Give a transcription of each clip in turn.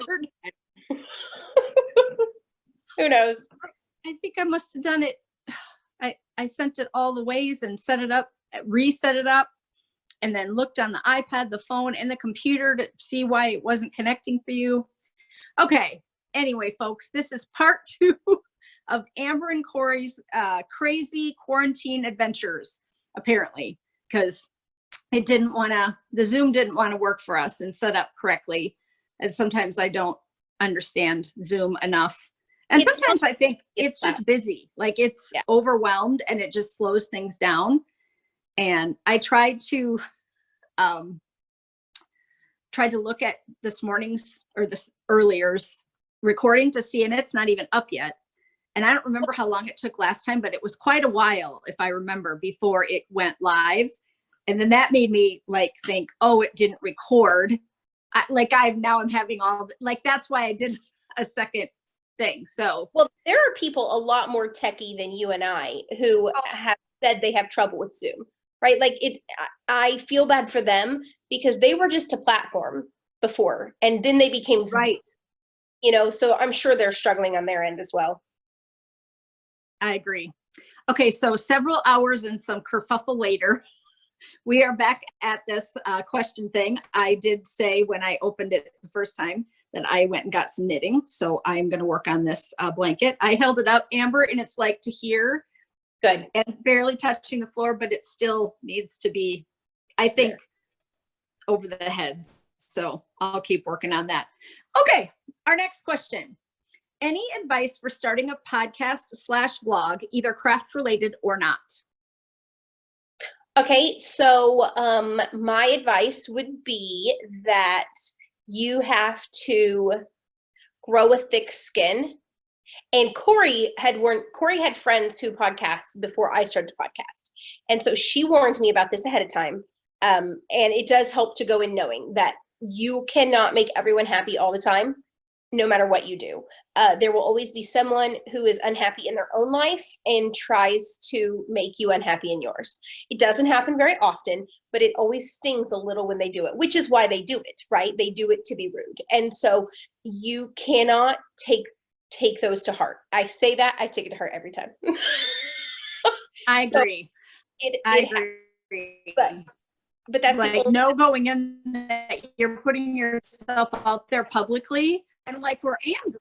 hard. Who knows? I think I must have done it. I sent it all the ways and set it up, reset it up, and then looked on the iPad, the phone, and the computer to see why it wasn't connecting for you. Okay. Anyway, folks, this is part 2 of Amber and Cori's crazy quarantine adventures, apparently, because the Zoom didn't want to work for us and set up correctly. And sometimes I don't understand Zoom enough. And sometimes I think it's just busy, like it's overwhelmed and it just slows things down. And I tried to look at this morning's or this earlier's recording to see, and it's not even up yet. And I don't remember how long it took last time, but it was quite a while, if I remember, before it went live. And then that made me like think, oh, it didn't record. I'm having that's why I did a second thing. So, well, there are people a lot more techie than you and I who have said they have trouble with Zoom, right? Like I feel bad for them because they were just a platform before and then they became right. So I'm sure they're struggling on their end as well. I agree. Okay. So several hours and some kerfuffle later, we are back at this question thing. I did say when I opened it the first time that I went and got some knitting. So I'm going to work on this blanket. I held it up, Amber, and it's like to here. Good. And barely touching the floor, but it still needs to be, I think, over the head. So I'll keep working on that. Okay. Our next question. Any advice for starting a podcast/blog, either craft related or not? Okay, so my advice would be that you have to grow a thick skin. And Cori had friends who podcast before I started to podcast. And so she warned me about this ahead of time. And it does help to go in knowing that you cannot make everyone happy all the time, no matter what you do. There will always be someone who is unhappy in their own life and tries to make you unhappy in yours. It doesn't happen very often, but it always stings a little when they do it, which is why they do it, right? They do it to be rude. And so you cannot take those to heart. I say that, I take it to heart every time. I agree. I agree. But that's like no going in that you're putting yourself out there publicly. And like where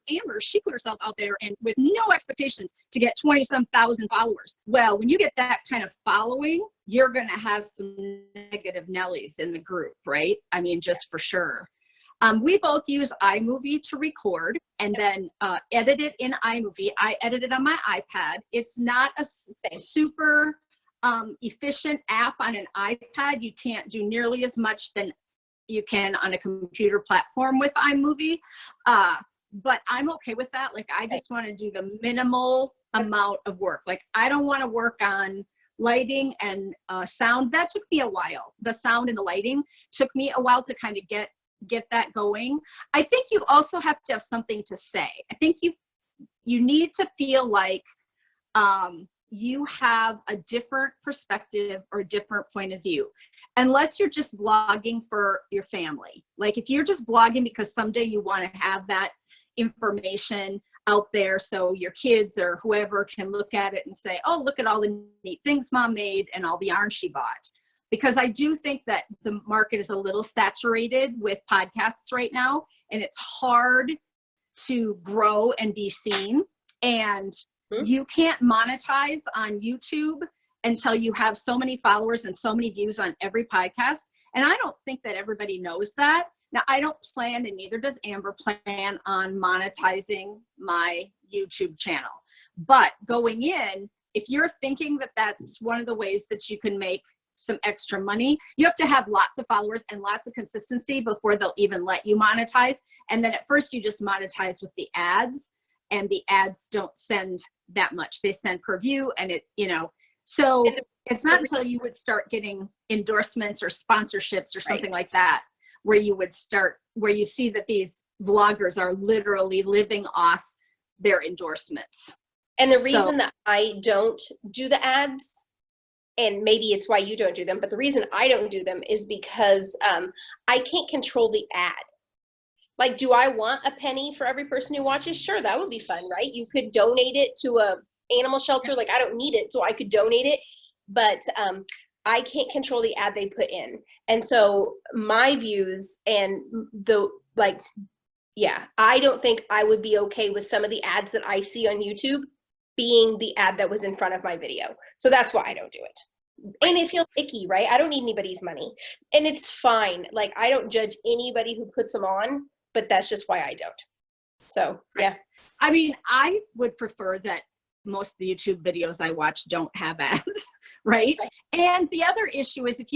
Amber, she put herself out there and with no expectations to get 20-some thousand followers. Well, when you get that kind of following, you're going to have some negative Nellies in the group, right? I mean, just for sure. We both use iMovie to record and then edit it in iMovie. I edit it on my iPad. It's not a super efficient app on an iPad. You can't do nearly as much than you can on a computer platform with iMovie. But I'm okay with that. Like, I just want to do the minimal amount of work. Like, I don't want to work on lighting and sound. That took me a while. The sound and the lighting took me a while to kind of get that going. I think you also have to have something to say. I think you need to feel like you have a different perspective or a different point of view, unless you're just blogging for your family. Like if you're just blogging because someday you want to have that information out there so your kids or whoever can look at it and say, oh, look at all the neat things mom made and all the yarn she bought. Because I do think that the market is a little saturated with podcasts right now, and it's hard to grow and be seen. And you can't monetize on YouTube until you have so many followers and so many views on every podcast. And I don't think that everybody knows that. Now, I don't plan, and neither does Amber, plan on monetizing my YouTube channel. But going in, if you're thinking that that's one of the ways that you can make some extra money, you have to have lots of followers and lots of consistency before they'll even let you monetize. And then at first you just monetize with the ads, and the ads don't send that much. They send per view, and so it's not until you would start getting endorsements or sponsorships or something like that, where you see that these vloggers are literally living off their endorsements. And the reason that I don't do the ads, and maybe it's why you don't do them, but the reason I don't do them is because I can't control the ad. Like, do I want a penny for every person who watches? Sure, that would be fun, right? You could donate it to a animal shelter. Like, I don't need it, so I could donate it, but I can't control the ad they put in. And so my views and the, like, yeah, I don't think I would be okay with some of the ads that I see on YouTube being the ad that was in front of my video. So that's why I don't do it. And it feels icky, right? I don't need anybody's money. And it's fine. Like, I don't judge anybody who puts them on, but that's just why I don't. So, yeah. I mean, I would prefer that most of the YouTube videos I watch don't have ads, right? And the other issue is if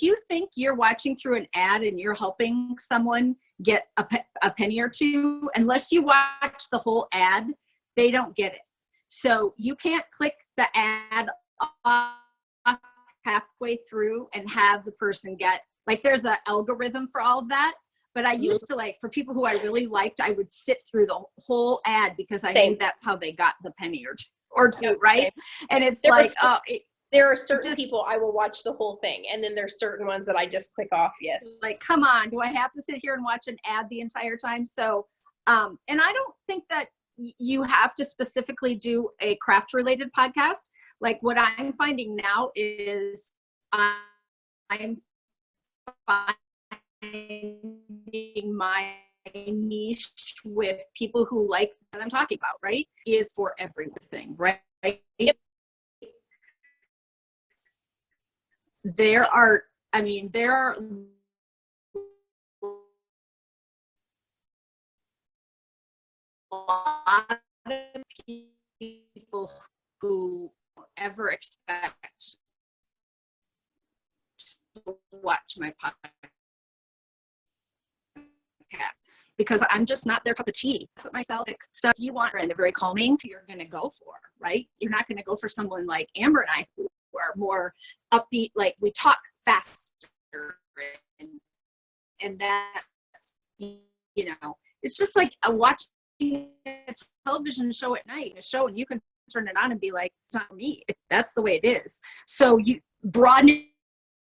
you think you're watching through an ad and you're helping someone get a penny or two, unless you watch the whole ad, they don't get it. So you can't click the ad off halfway through and have the person get, like, there's an algorithm for all of that. But I used to, like, for people who I really liked, I would sit through the whole ad because I knew that's how they got the penny or two, right? And it's there are certain people I will watch the whole thing, and then there's certain ones that I just click off. Yes. Like, come on, do I have to sit here and watch an ad the entire time? So, and I don't think that you have to specifically do a craft related podcast. Like, what I'm finding now is I'm finding my niche with people who like that I'm talking about, right? Is for everything, right? Yep. There are a lot of people who ever expect to watch my podcast because I'm just not their cup of tea. Put myself, like, stuff you want and they're very calming, you're going to go for, right? You're not going to go for someone like Amber and I who are more upbeat, like we talk faster and that's, it's just like watching a television show at night, a show, and you can turn it on and be like, it's not me. That's the way it is. So you broadening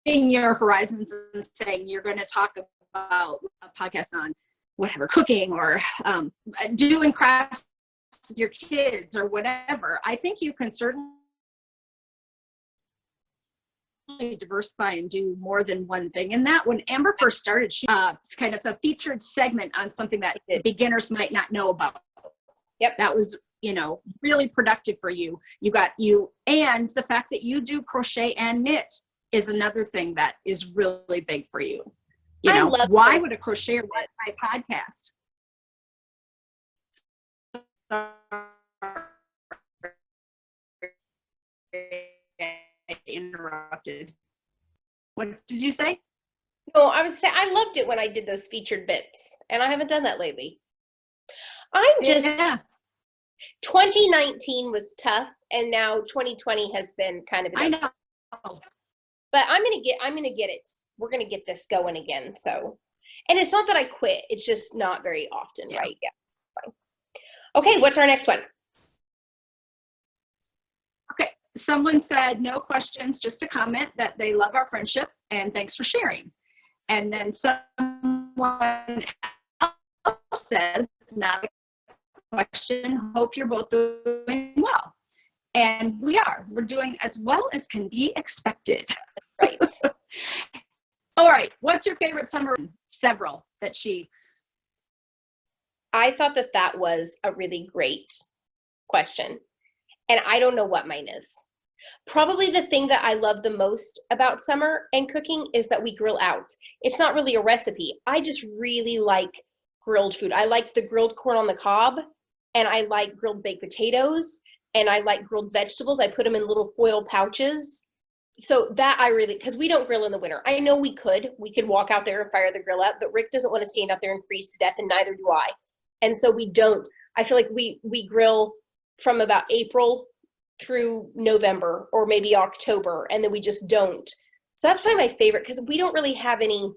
your horizons and saying you're going to talk about a podcast on whatever, cooking or doing crafts with your kids or whatever. I think you can certainly diversify and do more than one thing. And that when Amber first started, she kind of a featured segment on something that beginners might not know about. Yep. That was, really productive for you. And the fact that you do crochet and knit is another thing that is really big for you. Why would a crocheter watch my podcast? Interrupted. What did you say? No, I was saying I loved it when I did those featured bits, and I haven't done that lately. 2019 was tough, and now 2020 has been kind of. I know. But I'm gonna get it. We're gonna get this going again. So, and it's not that I quit. It's just not very often, right? Yeah. Fine. Okay, what's our next one? Okay, someone said no questions, just a comment that they love our friendship and thanks for sharing. And then someone else says, not a question, hope you're both doing well. And we're doing as well as can be expected. Right. All right, what's your favorite summer? Several that I thought that was a really great question. And I don't know what mine is. Probably the thing that I love the most about summer and cooking is that we grill out. It's not really a recipe. I just really like grilled food. I like the grilled corn on the cob, and I like grilled baked potatoes, and I like grilled vegetables. I put them in little foil pouches. So that I really, because we don't grill in the winter. I know we could walk out there and fire the grill up, but Rick doesn't want to stand out there and freeze to death, and neither do I. And so we don't. I feel like we grill from about April through November or maybe October, and then we just don't. So that's probably my favorite, because we don't really have any.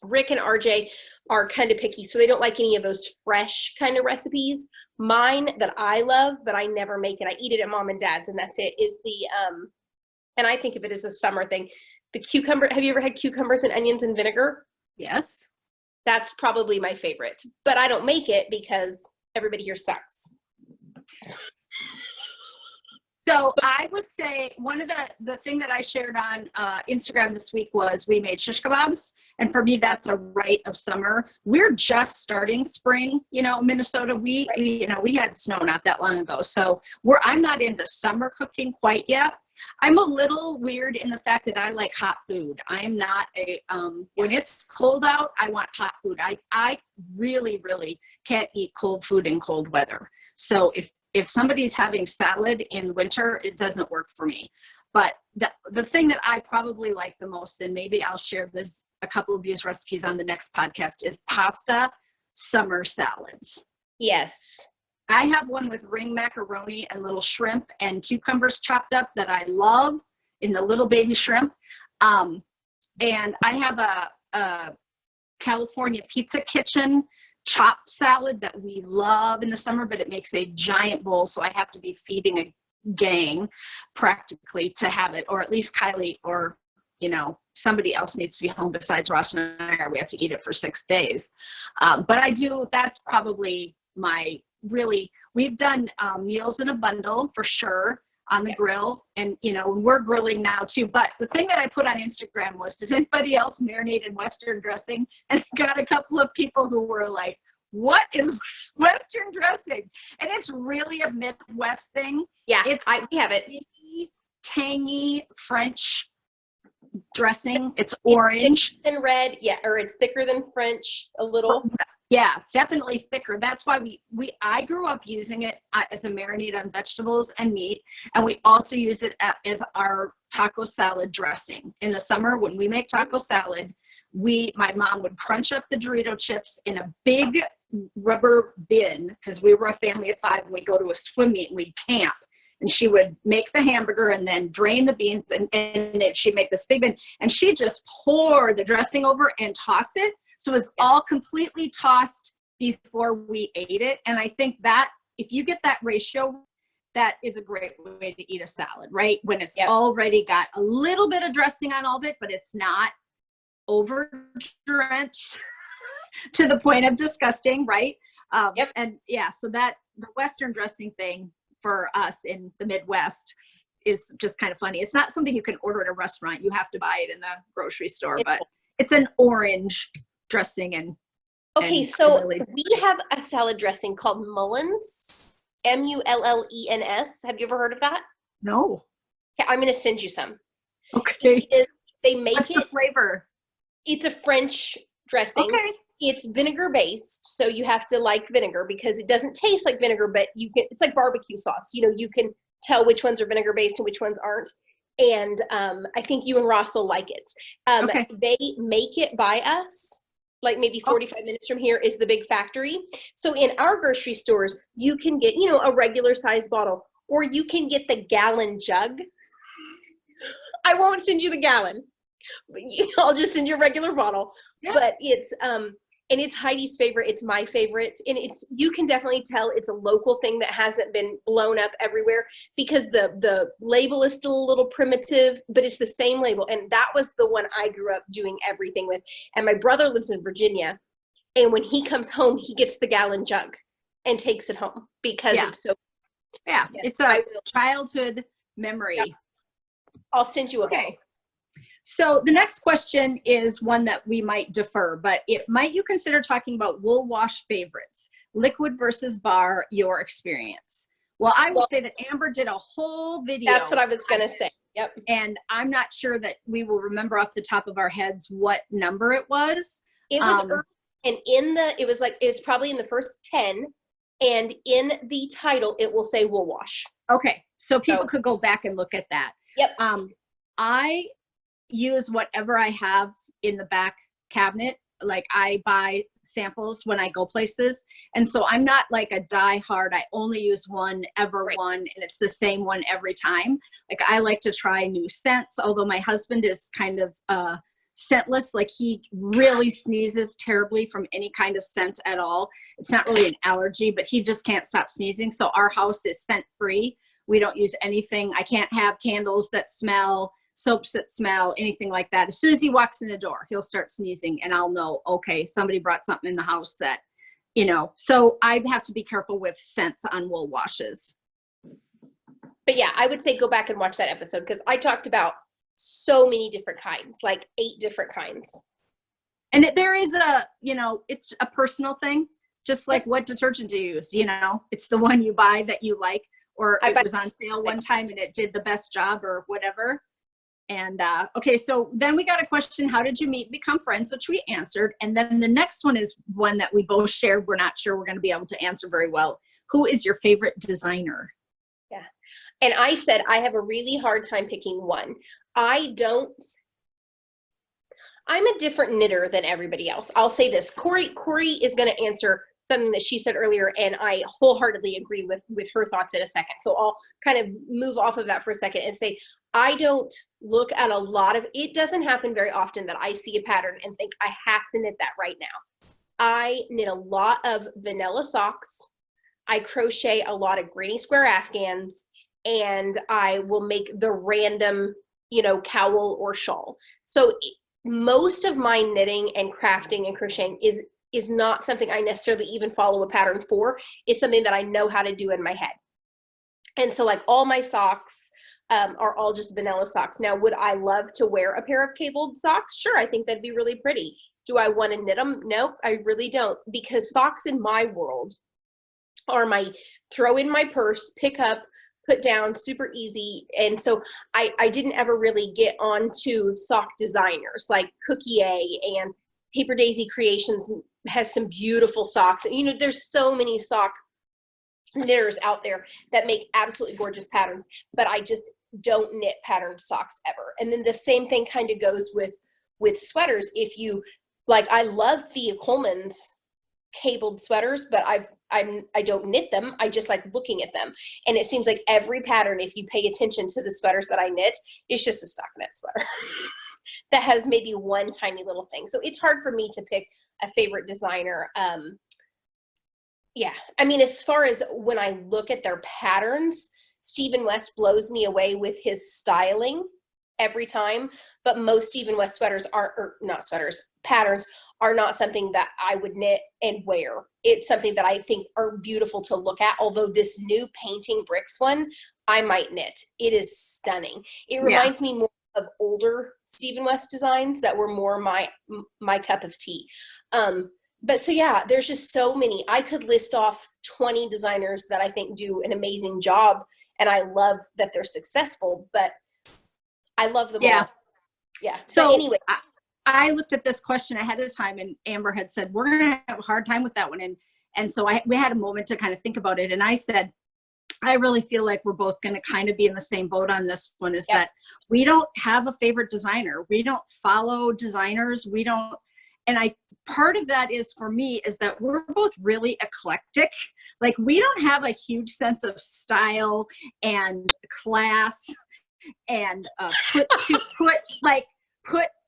Rick and RJ are kind of picky, so they don't like any of those fresh kind of recipes. Mine that I love, but I never make it, I eat it at mom and dad's, and that's it, is the and I think of it as a summer thing, the cucumber. Have you ever had cucumbers and onions and vinegar? Yes. That's probably my favorite, but I don't make it because everybody here sucks. So I would say one of the thing that I shared on Instagram this week was we made shish kebabs. And for me, that's a rite of summer. We're just starting spring, Minnesota. We had snow not that long ago. So I'm not into summer cooking quite yet. I'm a little weird in the fact that I like hot food. I am not when it's cold out, I want hot food. I really, really can't eat cold food in cold weather. So if somebody's having salad in winter, it doesn't work for me. But the thing that I probably like the most, and maybe I'll share a couple of these recipes on the next podcast, is pasta summer salads. Yes. I have one with ring macaroni and little shrimp and cucumbers chopped up that I love in the little baby shrimp. And I have a California Pizza Kitchen chopped salad that we love in the summer, but it makes a giant bowl. So I have to be feeding a gang practically to have it, or at least Kylie or, somebody else needs to be home besides Ross and I, or we have to eat it for 6 days. But that's probably we've done meals in a bundle for sure on the grill, and we're grilling now too. But the thing that I put on Instagram was, does anybody else marinate in Western dressing? And I got a couple of people who were like, what is Western dressing? And it's really a Midwest thing. Yeah, we have it. Tangy French dressing. It's orange and red. Yeah, or it's thicker than French a little. Yeah, it's definitely thicker. That's why I grew up using it as a marinade on vegetables and meat. And we also use it as our taco salad dressing. In the summer, when we make taco salad, my mom would crunch up the Dorito chips in a big rubber bin, because we were a family of 5 and we'd go to a swim meet and we'd camp. And she would make the hamburger and then drain the beans, and she'd make this big bin, and she'd just pour the dressing over and toss it. So it was all completely tossed before we ate it. And I think that if you get that ratio, that is a great way to eat a salad, right? When it's already got a little bit of dressing on all of it, but it's not over drenched to the point of disgusting, right? And so that the Western dressing thing for us in the Midwest is just kind of funny. It's not something you can order at a restaurant. You have to buy it in the grocery store, but it's an orange dressing. So we have a salad dressing called Mullins, Mullens. Have you ever heard of that? No. Yeah, I'm going to send you some. Okay. They make What's the flavor? It's a French dressing. Okay. It's vinegar based, so you have to like vinegar because it doesn't taste like vinegar, but it's like barbecue sauce. You can tell which ones are vinegar based and which ones aren't. And I think you and Ross will like it. They make it by us. Like maybe 45 minutes from here is the big factory. So in our grocery stores, you can get, a regular size bottle, or you can get the gallon jug. I won't send you the gallon. I'll just send you a regular bottle. Yeah. But it's and it's Heidi's favorite. It's my favorite. And you can definitely tell it's a local thing that hasn't been blown up everywhere, because the label is still a little primitive, but it's the same label. And that was the one I grew up doing everything with. And my brother lives in Virginia. And when he comes home, he gets the gallon jug and takes it home because it's so. Yeah, it's a childhood memory. Yeah. I'll send you a bottle. So the next question is one that we might defer, but might you consider talking about wool wash favorites, liquid versus bar, your experience? Well, I will say that Amber did a whole video. That's what I was going to say. Yep. And I'm not sure that we will remember off the top of our heads what number it was. It was early, and it's probably in the first 10, and in the title, it will say wool wash. Okay. So people could go back and look at that. Yep. I use whatever I have in the back cabinet. Like I buy samples when I go places. And so I'm not like a die hard, I only use one, one, and it's the same one every time. Like I like to try new scents, although my husband is kind of scentless. Like he really sneezes terribly from any kind of scent at all. It's not really an allergy, but he just can't stop sneezing. So our house is scent free. We don't use anything. I can't have candles that smell. soaps that smell, anything like that. As soon as he walks in the door, he'll start sneezing and I'll know, okay, somebody brought something in the house that, you know, so I have to be careful with scents on wool washes. But yeah, I would say go back and watch that episode because I talked about so many different kinds, like 8 different kinds. And there is a, you know, it's a personal thing, just like what detergent do you use? You know, it's the one you buy that you like, or it was on sale one time and it did the best job or whatever. And okay, so then we got a question, how did you meet, become friends, which we answered. And then the next one is one that we both shared. We're not sure we're going to be able to answer very well. Who is your favorite designer? Yeah. And I said, I have a really hard time picking one. I'm a different knitter than everybody else. I'll say this, Cori is going to answer something that she said earlier, and I wholeheartedly agree with her thoughts in a second. So I'll kind of move off of that for a second and say, I don't look at a lot of, it doesn't happen very often that I see a pattern and think I have to knit that right now. I knit a lot of vanilla socks. I crochet a lot of granny square Afghans, and I will make the random, you know, cowl or shawl. So most of my knitting and crafting and crocheting is not something I necessarily even follow a pattern for. It's something that I know how to do in my head. And so like all my socks are all just vanilla socks. Now, would I love to wear a pair of cabled socks? Sure, I think that'd be really pretty. Do I want to knit them? Nope, I really don't, because socks in my world are my throw in my purse, pick up, put down, super easy. And so I didn't ever really get onto sock designers like Cookie A, and Paper Daisy Creations has some beautiful socks. And, you know, there's so many sock knitters out there that make absolutely gorgeous patterns, but I just don't knit patterned socks ever. And then the same thing kind of goes with sweaters. If you like, I love Thea Coleman's cabled sweaters, but I don't knit them. I just like looking at them. And it seems like every pattern, if you pay attention to the sweaters that I knit, it's just a stockinette sweater that has maybe one tiny little thing. So it's hard for me to pick a favorite designer. Yeah, I mean, as far as when I look at their patterns, Stephen West blows me away with his styling every time, but most Stephen West sweaters patterns are not something that I would knit and wear. It's something that I think are beautiful to look at, although this new painting bricks one, I might knit. It is stunning. It reminds me more of older Stephen West designs that were more my cup of tea. But so yeah, there's just so many. I could list off 20 designers that I think do an amazing job, and I love that they're successful, but I love them all. Yeah. So anyway, I looked at this question ahead of time, and Amber had said, we're going to have a hard time with that one. And so we had a moment to kind of think about it. And I said, I really feel like we're both going to kind of be in the same boat on this one, is that we don't have a favorite designer. We don't follow designers. We don't. And part of that is, for me, is that we're both really eclectic. Like, we don't have a huge sense of style and class and put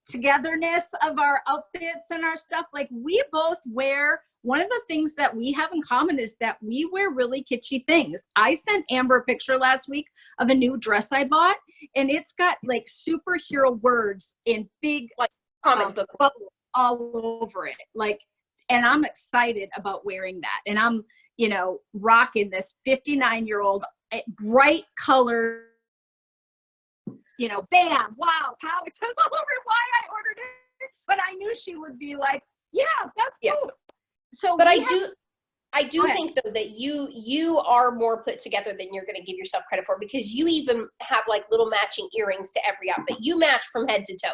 togetherness of our outfits and our stuff. Like, we both wear, one of the things that we have in common is that we wear really kitschy things. I sent Amber a picture last week of a new dress I bought, and it's got like superhero words in big like comic book bubbles all over it. Like, and I'm excited about wearing that. And I'm, you know, rocking this 59-year-old bright color, you know, bam, wow, how it says all over why I ordered it. But I knew she would be like, yeah, that's cool. So, but I do think though that you are more put together than you're going to give yourself credit for, because you even have like little matching earrings to every outfit. You match from head to toe.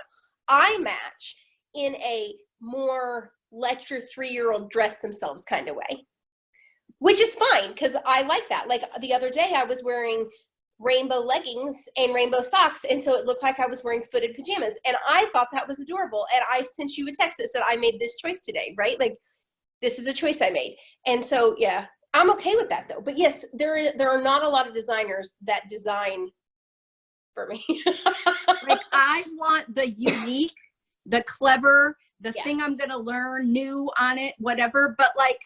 I match in a more let your 3-year-old dress themselves kind of way, which is fine because I like that. Like the other day I was wearing rainbow leggings and rainbow socks, and so it looked like I was wearing footed pajamas, and I thought that was adorable. And I sent you a text that said I made this choice today, right? Like, this is a choice I made. And so yeah, I'm okay with that though. But yes, there are not a lot of designers that design for me. Like, I want the unique, the clever, the thing I'm gonna learn new on it, whatever. But like,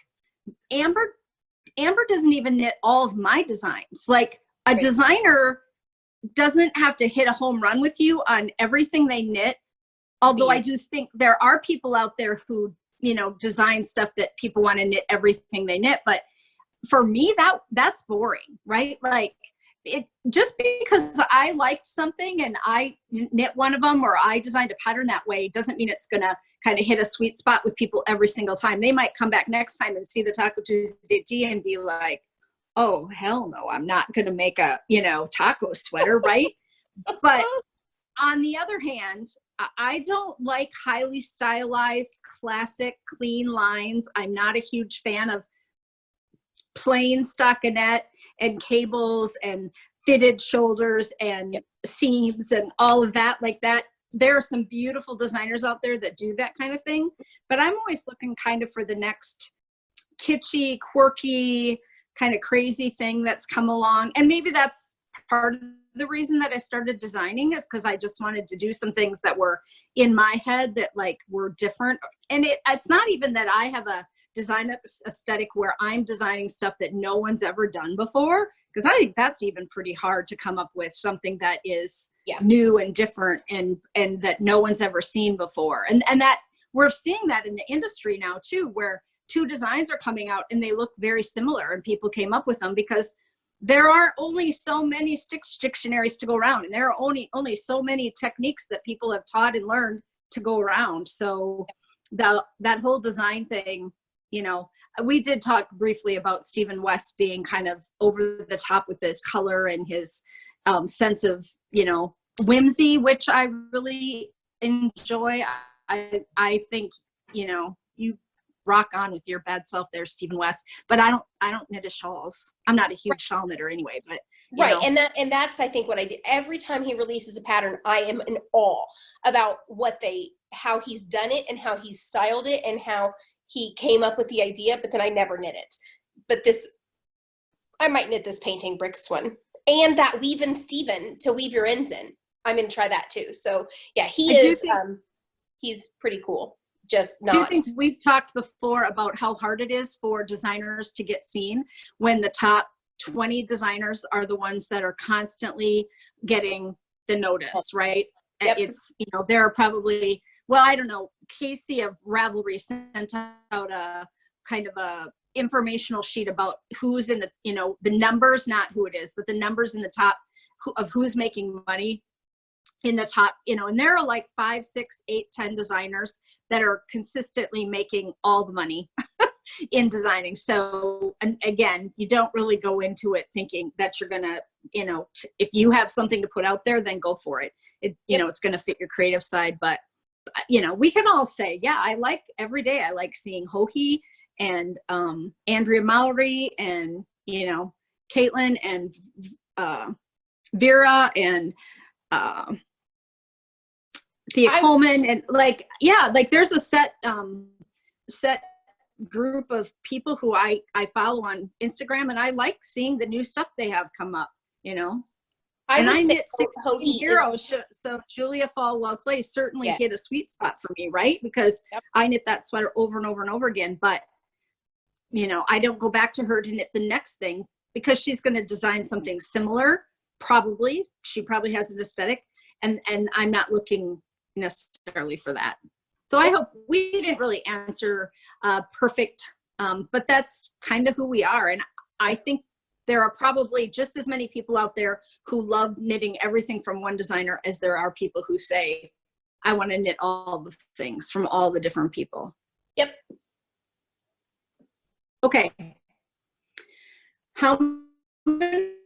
Amber doesn't even knit all of my designs. Like, a designer doesn't have to hit a home run with you on everything they knit. Although I do think there are people out there who, you know, design stuff that people want to knit everything they knit. But for me, that's boring, right? Like, it just because I liked something and I knit one of them or I designed a pattern that way doesn't mean it's going to kind of hit a sweet spot with people every single time. They might come back next time and see the Taco Tuesday tea and be like, oh, hell no, I'm not going to make a, you know, taco sweater, right? But on the other hand, I don't like highly stylized, classic, clean lines. I'm not a huge fan of plain stockinette and cables and fitted shoulders and seams and all of that like that. There are some beautiful designers out there that do that kind of thing, but I'm always looking kind of for the next kitschy, quirky, kind of crazy thing that's come along. And maybe that's part of the reason that I started designing, is because I just wanted to do some things that were in my head that like were different. And it's not even that I have a design aesthetic where I'm designing stuff that no one's ever done before, because I think that's even pretty hard to come up with something that is new and different and that no one's ever seen before. And that we're seeing that in the industry now too, where two designs are coming out and they look very similar and people came up with them because there are only so many Stitch dictionaries to go around, and there are only so many techniques that people have taught and learned to go around. So that whole design thing, you know, we did talk briefly about Stephen West being kind of over the top with his color and his sense of, you know, whimsy, which I really enjoy. I think, you know, you rock on with your bad self there, Stephen West, but I don't knit his shawls. I'm not a huge shawl knitter anyway, but right. Know. And that's, I think, what I do. Every time he releases a pattern, I am in awe about how he's done it and how he's styled it and how he came up with the idea, but then I never knit it. But I might knit this painting bricks one. And that weave in Steven to weave your ends in. I'm going to try that too. So yeah, he's pretty cool. Just not. I think we've talked before about how hard it is for designers to get seen when the top 20 designers are the ones that are constantly getting the notice, right? Yep. It's, you know, there are probably, well, I don't know, Casey of Ravelry sent out a kind of a informational sheet about who's in the, you know, the numbers, not who it is, but the numbers in the top of who's making money in the top, you know, and there are like 5, 6, 8, 10 designers that are consistently making all the money in designing. So, and again, you don't really go into it thinking that you're going to, you know, if you have something to put out there, then go for it. You know, it's going to fit your creative side, but you know, we can all say, yeah, I like every day. I like seeing Hoki and Andrea Mowry and, you know, Caitlin and Vera and Thea Coleman and like, yeah, like there's a set group of people who I follow on Instagram, and I like seeing the new stuff they have come up, you know. I knit 16 heroes, so Julia Falwell Clay certainly hit a sweet spot for me, right? Because I knit that sweater over and over and over again, but you know, I don't go back to her to knit the next thing because she's going to design something similar. Probably, she probably has an aesthetic, and I'm not looking necessarily for that. So I hope we didn't really answer perfect, but that's kind of who we are, and I think there are probably just as many people out there who love knitting everything from one designer as there are people who say, I want to knit all the things from all the different people. Yep. Okay. How many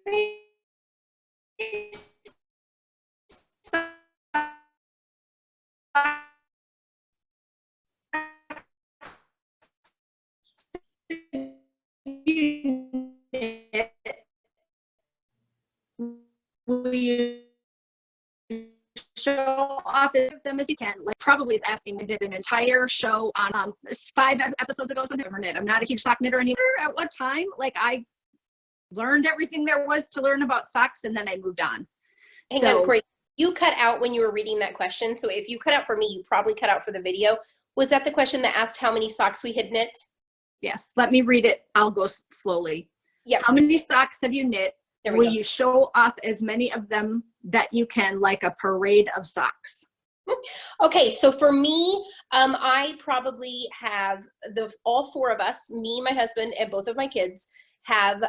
will you show off as them as you can? Like probably is asking. I did an entire show on 5 episodes ago. Something I've knit. I'm not a huge sock knitter anymore. At what time? Like I learned everything there was to learn about socks, and then I moved on. Hang on, great. You cut out when you were reading that question. So if you cut out for me, you probably cut out for the video. Was that the question that asked how many socks we had knit? Yes. Let me read it. I'll go slowly. Yeah. How many socks have you knit? There we will go. you show off as many of them that you can, like a parade of socks? Okay, so for me, I probably have all four of us, me, my husband, and both of my kids have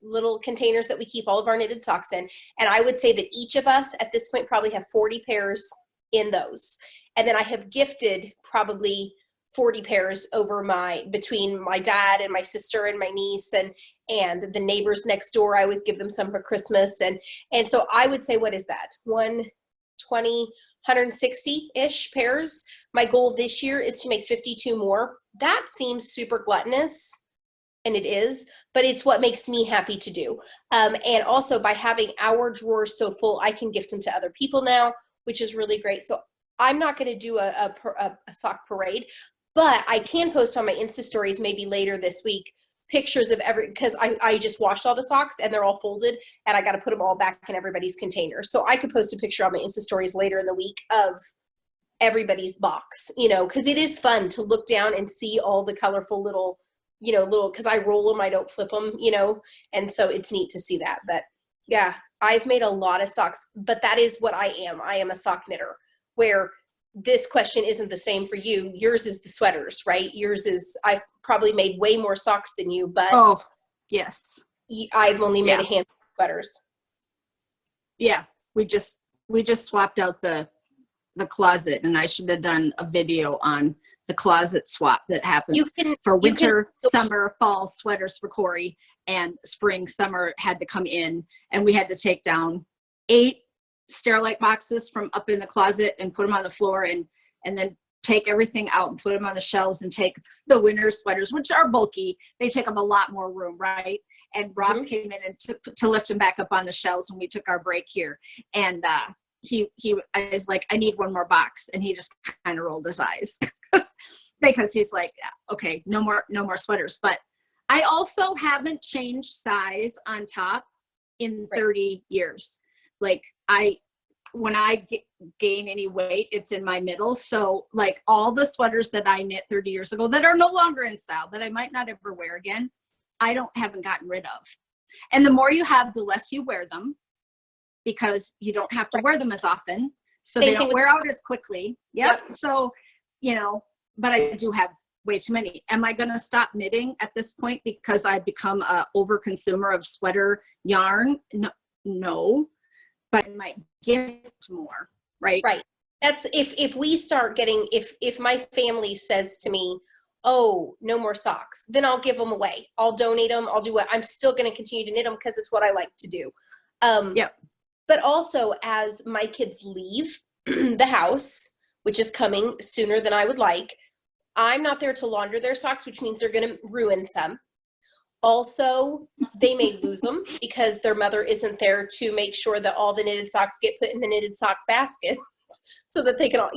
little containers that we keep all of our knitted socks in. And I would say that each of us at this point probably have 40 pairs in those. And then I have gifted probably 40 pairs between my dad and my sister and my niece and the neighbors next door. I always give them some for Christmas. And so I would say, what is that? 120, 160-ish pairs. My goal this year is to make 52 more. That seems super gluttonous, and it is, but it's what makes me happy to do. And also by having our drawers so full, I can gift them to other people now, which is really great. So I'm not going to do a sock parade, but I can post on my Insta stories maybe later this week pictures of because I just washed all the socks and they're all folded and I got to put them all back in everybody's container. So I could post a picture on my Insta stories later in the week of everybody's box, because it is fun to look down and see all the colorful little, because I roll them, I don't flip them, and so it's neat to see that. But yeah, I've made a lot of socks, but that is what I am. I am a sock knitter, where this question isn't the same for you. Yours is the sweaters, right? Yours is, I've probably made way more socks than you, but oh yes, I've only made a handful of sweaters. Yeah, we just swapped out the closet, and I should have done a video on the closet swap that happens for winter, summer, fall sweaters for Cori, and spring, summer had to come in, and we had to take down 8 Sterilite boxes from up in the closet and put them on the floor, and then take everything out and put them on the shelves, and take the winter sweaters, which are bulky. They take up a lot more room, right? And Ross came in and took to lift them back up on the shelves when we took our break here. And he was like, I need one more box. And he just kind of rolled his eyes because he's like, okay, no more sweaters. But I also haven't changed size on top in 30 years. Like when I gain any weight, it's in my middle. So like all the sweaters that I knit 30 years ago that are no longer in style, that I might not ever wear again, I haven't gotten rid of. And the more you have, the less you wear them, because you don't have to wear them as often. So they don't wear out as quickly. Yep. So, but I do have way too many. Am I going to stop knitting at this point because I've become a over consumer of sweater yarn? No, but I might gift more, right? Right. That's if we start getting, if my family says to me, oh, no more socks, then I'll give them away. I'll donate them. I'll do what I'm still going to continue to knit them because it's what I like to do. But also as my kids leave the house, which is coming sooner than I would like, I'm not there to launder their socks, which means they're going to ruin some. Also, they may lose them because their mother isn't there to make sure that all the knitted socks get put in the knitted sock basket so that they can all,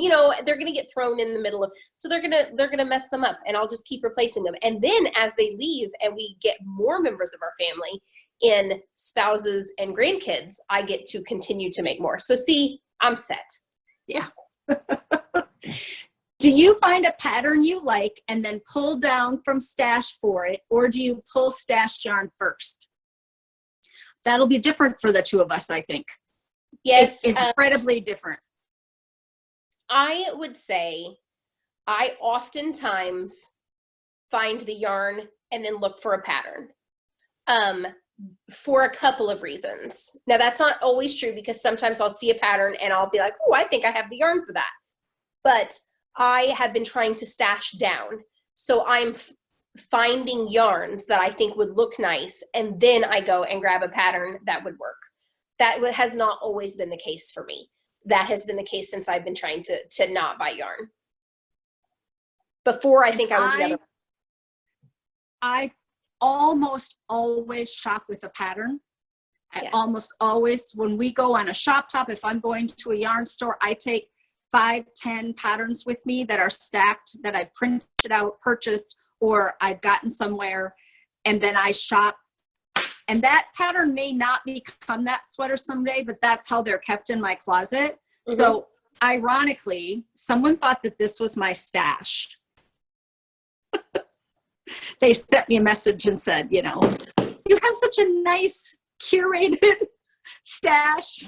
they're going to get thrown in the middle of, so they're going to mess them up, and I'll just keep replacing them. And then as they leave and we get more members of our family in spouses and grandkids, I get to continue to make more. So see, I'm set. Yeah. Do you find a pattern you like and then pull down from stash for it, or do you pull stash yarn first? That'll be different for the two of us, I think. Yes. It's incredibly different. I would say I oftentimes find the yarn and then look for a pattern for a couple of reasons. Now, that's not always true, because sometimes I'll see a pattern and I'll be like, oh, I think I have the yarn for that. But I have been trying to stash down. So I'm finding yarns that I think would look nice, and then I go and grab a pattern that would work. That has not always been the case for me. That has been the case since I've been trying to not buy yarn. Before, I think I was the other. I almost always shop with a pattern. I almost always, when we go on a shop hop, if I'm going to a yarn store, I take 5-10 patterns with me that are stacked, that I printed out, purchased, or I've gotten somewhere, and then I shop. And that pattern may not become that sweater someday, but that's how they're kept in my closet. Mm-hmm. So ironically, someone thought that this was my stash. They sent me a message and said, you have such a nice curated stash.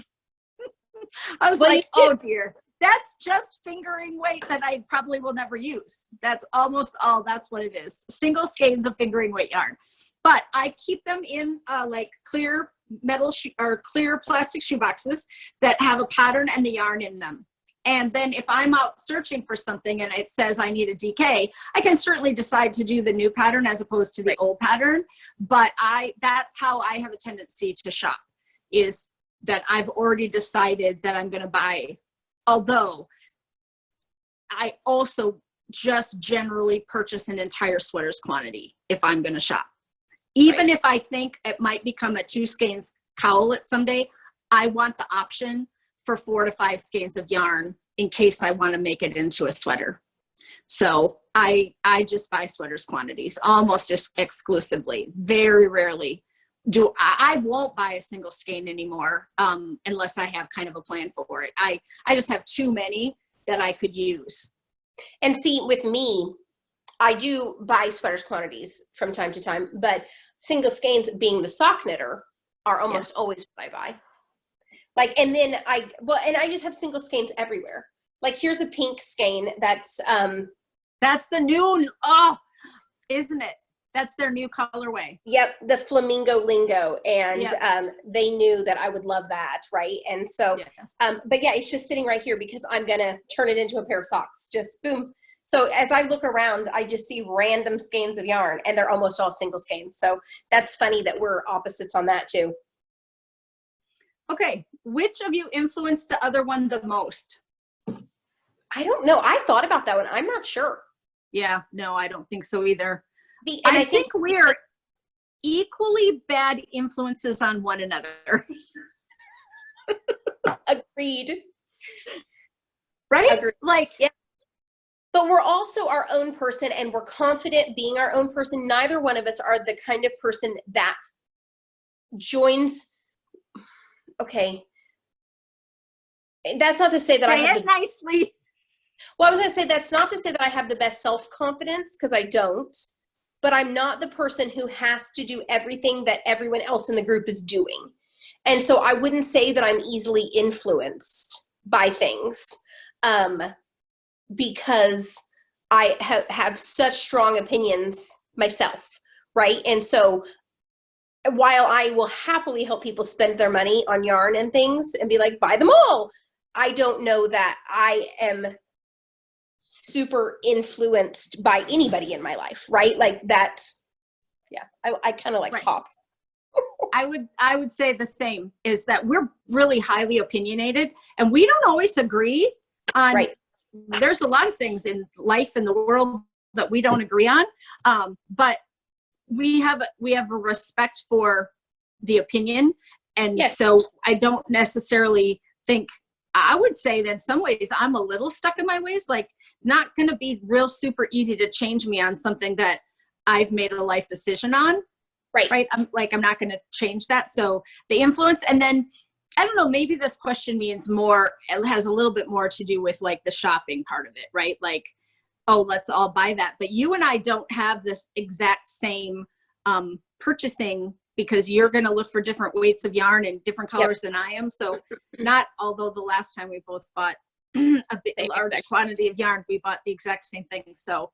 I was Well, like, oh dear, that's just fingering weight that I probably will never use. That's almost all, that's what it is. Single skeins of fingering weight yarn. But I keep them in like clear metal or clear plastic shoe boxes that have a pattern and the yarn in them. And then if I'm out searching for something and it says I need a DK, I can certainly decide to do the new pattern as opposed to the old pattern. But that's how I have a tendency to shop, is that I've already decided that I'm going to buy. Although I also just generally purchase an entire sweater's quantity if I'm going to shop. Even if I think it might become a 2 skeins cowl at someday, I want the option for 4 to 5 skeins of yarn in case I want to make it into a sweater. So I just buy sweaters quantities almost exclusively. Very rarely do I won't buy a single skein anymore unless I have kind of a plan for it. I just have too many that I could use. And see, with me, I do buy sweaters quantities from time to time, but single skeins, being the sock knitter, are almost always what I buy. Like, and then I just have single skeins everywhere. Like, here's a pink skein that's the new, oh, isn't it? That's their new colorway. Yep, the flamingo lingo, and they knew that I would love that, right? And so, but yeah, it's just sitting right here because I'm gonna turn it into a pair of socks. Just boom. So as I look around, I just see random skeins of yarn, and they're almost all single skeins. So that's funny that we're opposites on that too. Okay, which of you influenced the other one the most? I don't know. I thought about that one. I'm not sure. Yeah, no, I don't think so either. And I think we're equally bad influences on one another. Agreed. Right? Agreed. Like, yeah. But we're also our own person, and we're confident being our own person. Neither one of us are the kind of person that joins. Okay. That's not to say that I have nicely. Well, I was going to say, that's not to say that I have the best self-confidence, because I don't. But I'm not the person who has to do everything that everyone else in the group is doing. And so I wouldn't say that I'm easily influenced by things because I have such strong opinions myself, right? And so while I will happily help people spend their money on yarn and things and be like, buy them all, I don't know that I am super influenced by anybody in my life, right? Like that's, yeah, I kind of like popped. I would say the same, is that we're really highly opinionated, and we don't always agree on, there's a lot of things in life in the world that we don't agree on. But we have a respect for the opinion. And so I don't necessarily think, I would say that in some ways I'm a little stuck in my ways, like not going to be real super easy to change me on something that I've made a life decision on. Right. I'm not going to change that. So the influence, and then I don't know, maybe this question means more, it has a little bit more to do with like the shopping part of it, right? Like, oh, let's all buy that. But you and I don't have this exact same purchasing, because you're going to look for different weights of yarn and different colors than I am. So not, although the last time we both bought a bit large quantity of yarn, we bought the exact same thing. So,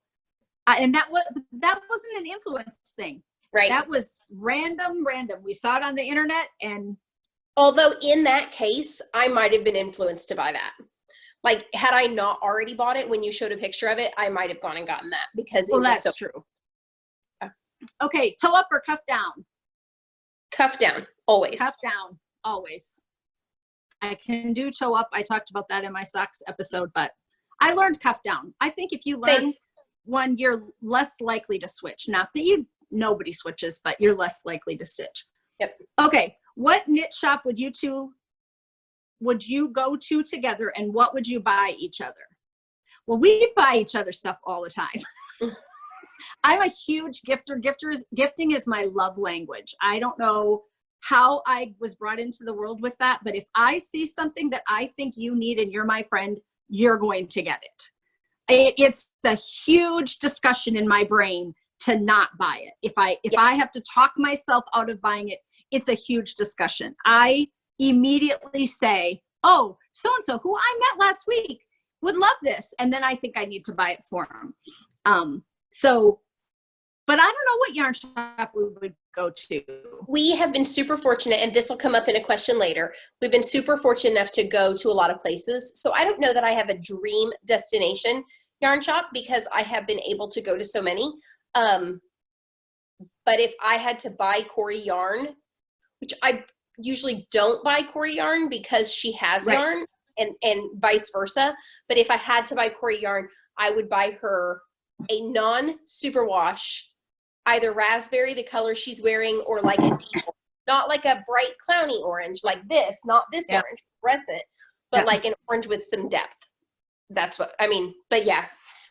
and that wasn't an influence thing. Right. That was random. We saw it on the internet, and although in that case, I might have been influenced to buy that. Like, had I not already bought it when you showed a picture of it, I might have gone and gotten that, because it was so true. Yeah. Okay, toe up or cuff down? Cuff down, always. Cuff down, always. I can do toe up. I talked about that in my socks episode, but I learned cuff down. I think if you learn one, you're less likely to switch. Not that nobody switches, but you're less likely to stitch. Yep. Okay. What knit shop would you go to together, and what would you buy each other? Well, we buy each other stuff all the time. I'm a huge gifter. Gifting is my love language. I don't know how I was brought into the world with that, but if I see something that I think you need and you're my friend, you're going to get it. It's a huge discussion in my brain to not buy it. If I have to talk myself out of buying it, it's a huge discussion. I immediately say, oh, so-and-so who I met last week would love this. And then I think I need to buy it for them. But I don't know what yarn shop we would go to. We have been super fortunate, and this will come up in a question later. We've been super fortunate enough to go to a lot of places. So I don't know that I have a dream destination yarn shop because I have been able to go to so many. But if I had to buy Cori yarn, which I usually don't buy Cori yarn because she has yarn and vice versa. But if I had to buy Cori yarn, I would buy her a non-superwash, either raspberry, the color she's wearing, or like a deep, not like a bright clowny orange like this, not this orange, fluorescent, but like an orange with some depth. That's what I mean. But yeah,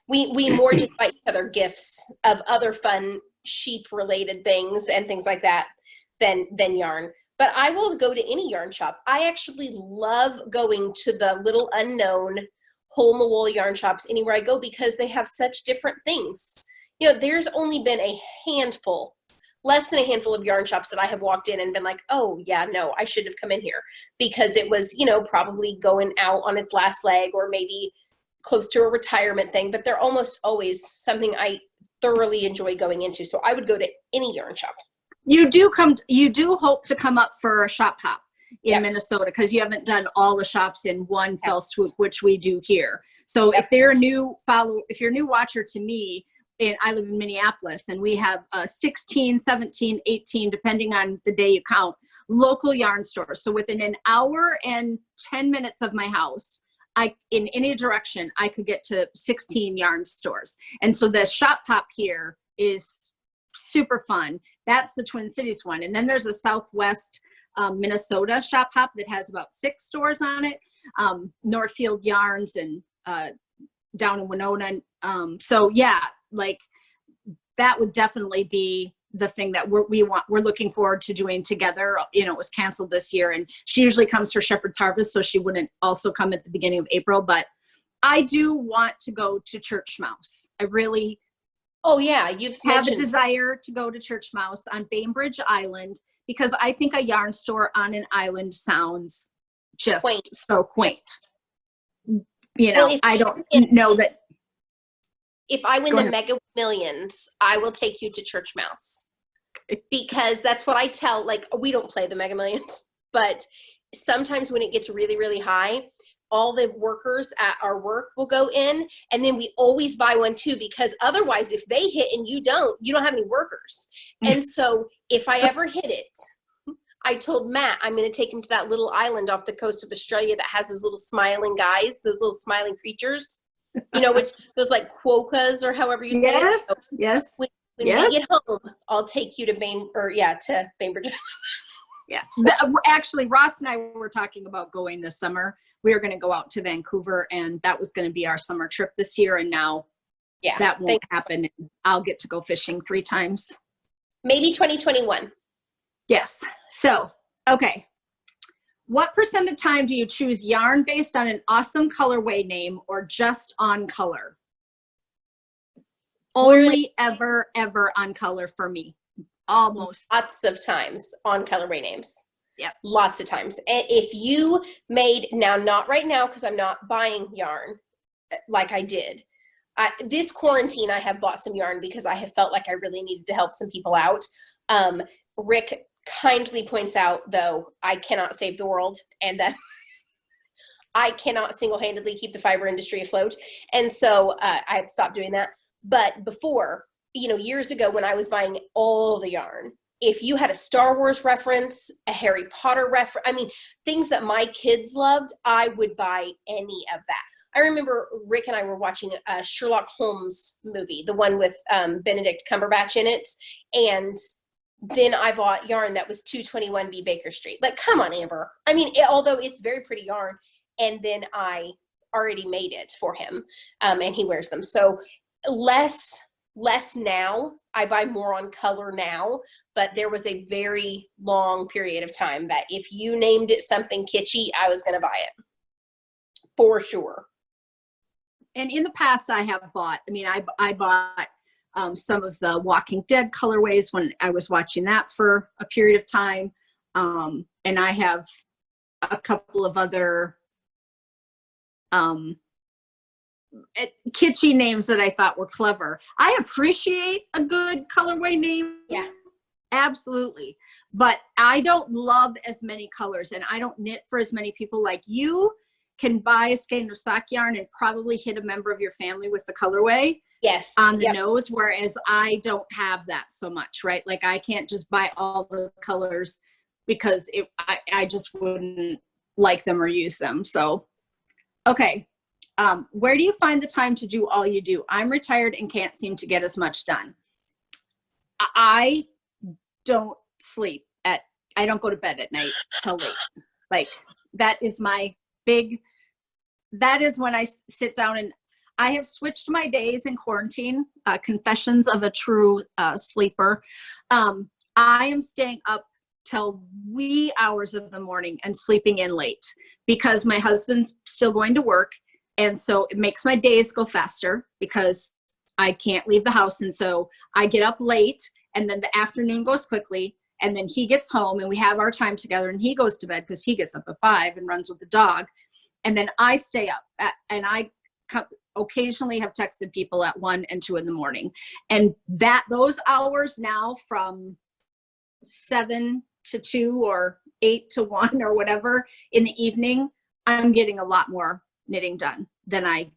we more just buy each other gifts of other fun sheep related things and things like that than yarn. But I will go to any yarn shop. I actually love going to the little unknown hole in the wool yarn shops anywhere I go because they have such different things. You know, there's only been a handful, less than a handful of yarn shops that I have walked in and been like, oh yeah, no, I shouldn't have come in here because it was, you know, probably going out on its last leg or maybe close to a retirement thing, but they're almost always something I thoroughly enjoy going into. So I would go to any yarn shop. You do hope to come up for a shop hop in Minnesota because you haven't done all the shops in one fell swoop, which we do here. So if you're a new watcher to me, and I live in Minneapolis, and we have 16, 17, 18, depending on the day you count, local yarn stores. So within an hour and 10 minutes of my house, in any direction, I could get to 16 yarn stores. And so the shop hop here is super fun. That's the Twin Cities one. And then there's a Southwest Minnesota shop hop that has about 6 stores on it. Northfield Yarns and down in Winona. So yeah, like that would definitely be the thing that we're looking forward to doing together. You know, it was canceled this year, and she usually comes for Shepherd's Harvest, so she wouldn't also come at the beginning of April. But I do want to go to Church Mouse. I really, you've have a desire to go to Church Mouse on Bainbridge Island because I think a yarn store on an island sounds just so quaint. You know, I don't know that. If I win the Mega Millions, I will take you to Church Mouse because that's what I tell, like, we don't play the Mega Millions, but sometimes when it gets really, really high, all the workers at our work will go in, and then we always buy one too, because otherwise if they hit and you don't have any workers. And so if I ever hit it, I told Matt I'm going to take him to that little island off the coast of Australia that has those little smiling guys, those little smiling creatures. You know, which those like quokkas or however you say it. So when we get home, I'll take you to Bainbridge. Yes. Actually, Ross and I were talking about going this summer. We were going to go out to Vancouver, and that was going to be our summer trip this year. And now that won't happen. I'll get to go fishing 3 times. Maybe 2021. Yes. So, okay. What % of time do you choose yarn based on an awesome colorway name or just on color? Only ever on color for me. Almost. Lots of times on colorway names. Yeah. Lots of times. And if you made, now not right now because I'm not buying yarn like I did. This quarantine I have bought some yarn because I have felt like I really needed to help some people out. Rick kindly points out, though, I cannot save the world and that I cannot single-handedly keep the fiber industry afloat. And so I have stopped doing that. But before, you know, years ago when I was buying all the yarn, if you had a Star Wars reference, a Harry Potter reference, I mean, things that my kids loved, I would buy any of that. I remember Rick and I were watching a Sherlock Holmes movie, the one with Benedict Cumberbatch in it, and then I bought yarn that was 221B Baker Street. Like, come on, Amber. I mean, although it's very pretty yarn, and then I already made it for him, and he wears them. So less now. I buy more on color now, but there was a very long period of time that if you named it something kitschy, I was going to buy it. For sure. And in the past, I have bought, I bought some of the Walking Dead colorways when I was watching that for a period of time. And I have a couple of other kitschy names that I thought were clever. I appreciate a good colorway name. Yeah. Absolutely. But I don't love as many colors, and I don't knit for as many people. Like, you can buy a skein of sock yarn and probably hit a member of your family with the colorway on the nose, whereas I don't have that so much, right? Like, I can't just buy all the colors because I just wouldn't like them or use them. So, okay. Where do you find the time to do all you do? I'm retired and can't seem to get as much done. I don't sleep I don't go to bed at night till late. Like, that is when I sit down, and I have switched my days in quarantine. Confessions of a true sleeper. I am staying up till wee hours of the morning and sleeping in late because my husband's still going to work. And so it makes my days go faster because I can't leave the house. And so I get up late, and then the afternoon goes quickly, and then he gets home and we have our time together, and he goes to bed because he gets up at 5 and runs with the dog. And then I stay up and I occasionally have texted people at 1 and 2 in the morning. And those hours now, from 7 to 2 or 8 to 1 or whatever in the evening, I'm getting a lot more knitting done than I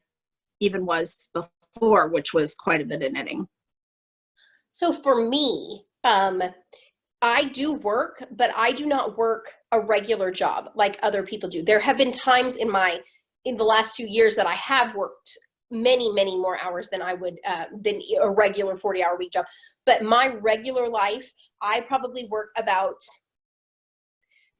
even was before, which was quite a bit of knitting. So for me, I do work, but I do not work a regular job like other people do. There have been times in the last few years that I have worked many, many more hours than I would, than a regular 40-hour week job. But my regular life, I probably work about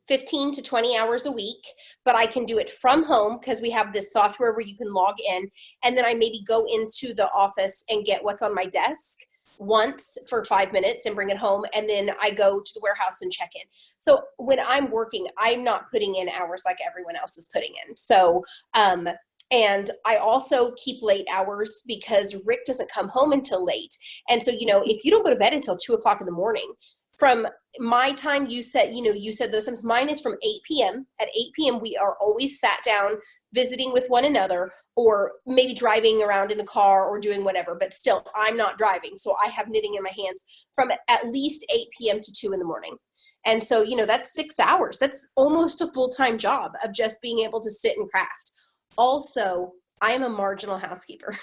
15 to 20 hours a week, but I can do it from home because we have this software where you can log in, and then I maybe go into the office and get what's on my desk once for 5 minutes and bring it home, and then I go to the warehouse and check in. So when I'm working, I'm not putting in hours like everyone else is putting in. So and I also keep late hours because Rick doesn't come home until late. And so, if you don't go to bed until 2 o'clock in the morning, from my time, you said those times, mine is from 8 p.m. At 8 p.m., we are always sat down visiting with one another, or maybe driving around in the car or doing whatever, but still, I'm not driving. So I have knitting in my hands from at least 8 p.m. to 2 in the morning. And so, that's 6 hours. That's almost a full-time job of just being able to sit and craft. Also, I am a marginal housekeeper.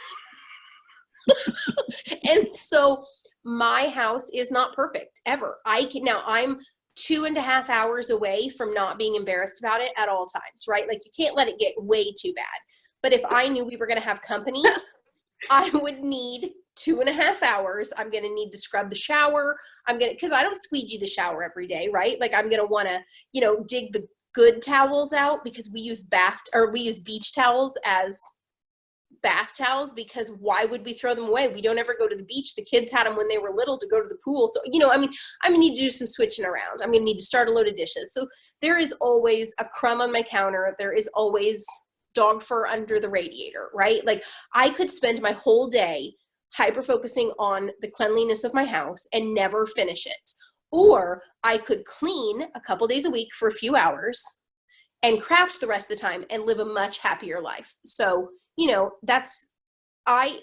And so my house is not perfect ever. I'm 2.5 hours away from not being embarrassed about it at all times, right? Like, you can't let it get way too bad. But if I knew we were going to have company, I would need 2.5 hours. I'm going to need to scrub the shower. Because I don't squeegee the shower every day, right? Like, I'm going to want to, dig the good towels out, because we use beach towels as bath towels, because why would we throw them away? We don't ever go to the beach. The kids had them when they were little to go to the pool. So, I'm going to need to do some switching around. I'm going to need to start a load of dishes. So there is always a crumb on my counter. There is always dog fur under the radiator, right? Like, I could spend my whole day hyper focusing on the cleanliness of my house and never finish it. Or I could clean a couple days a week for a few hours and craft the rest of the time and live a much happier life. So, I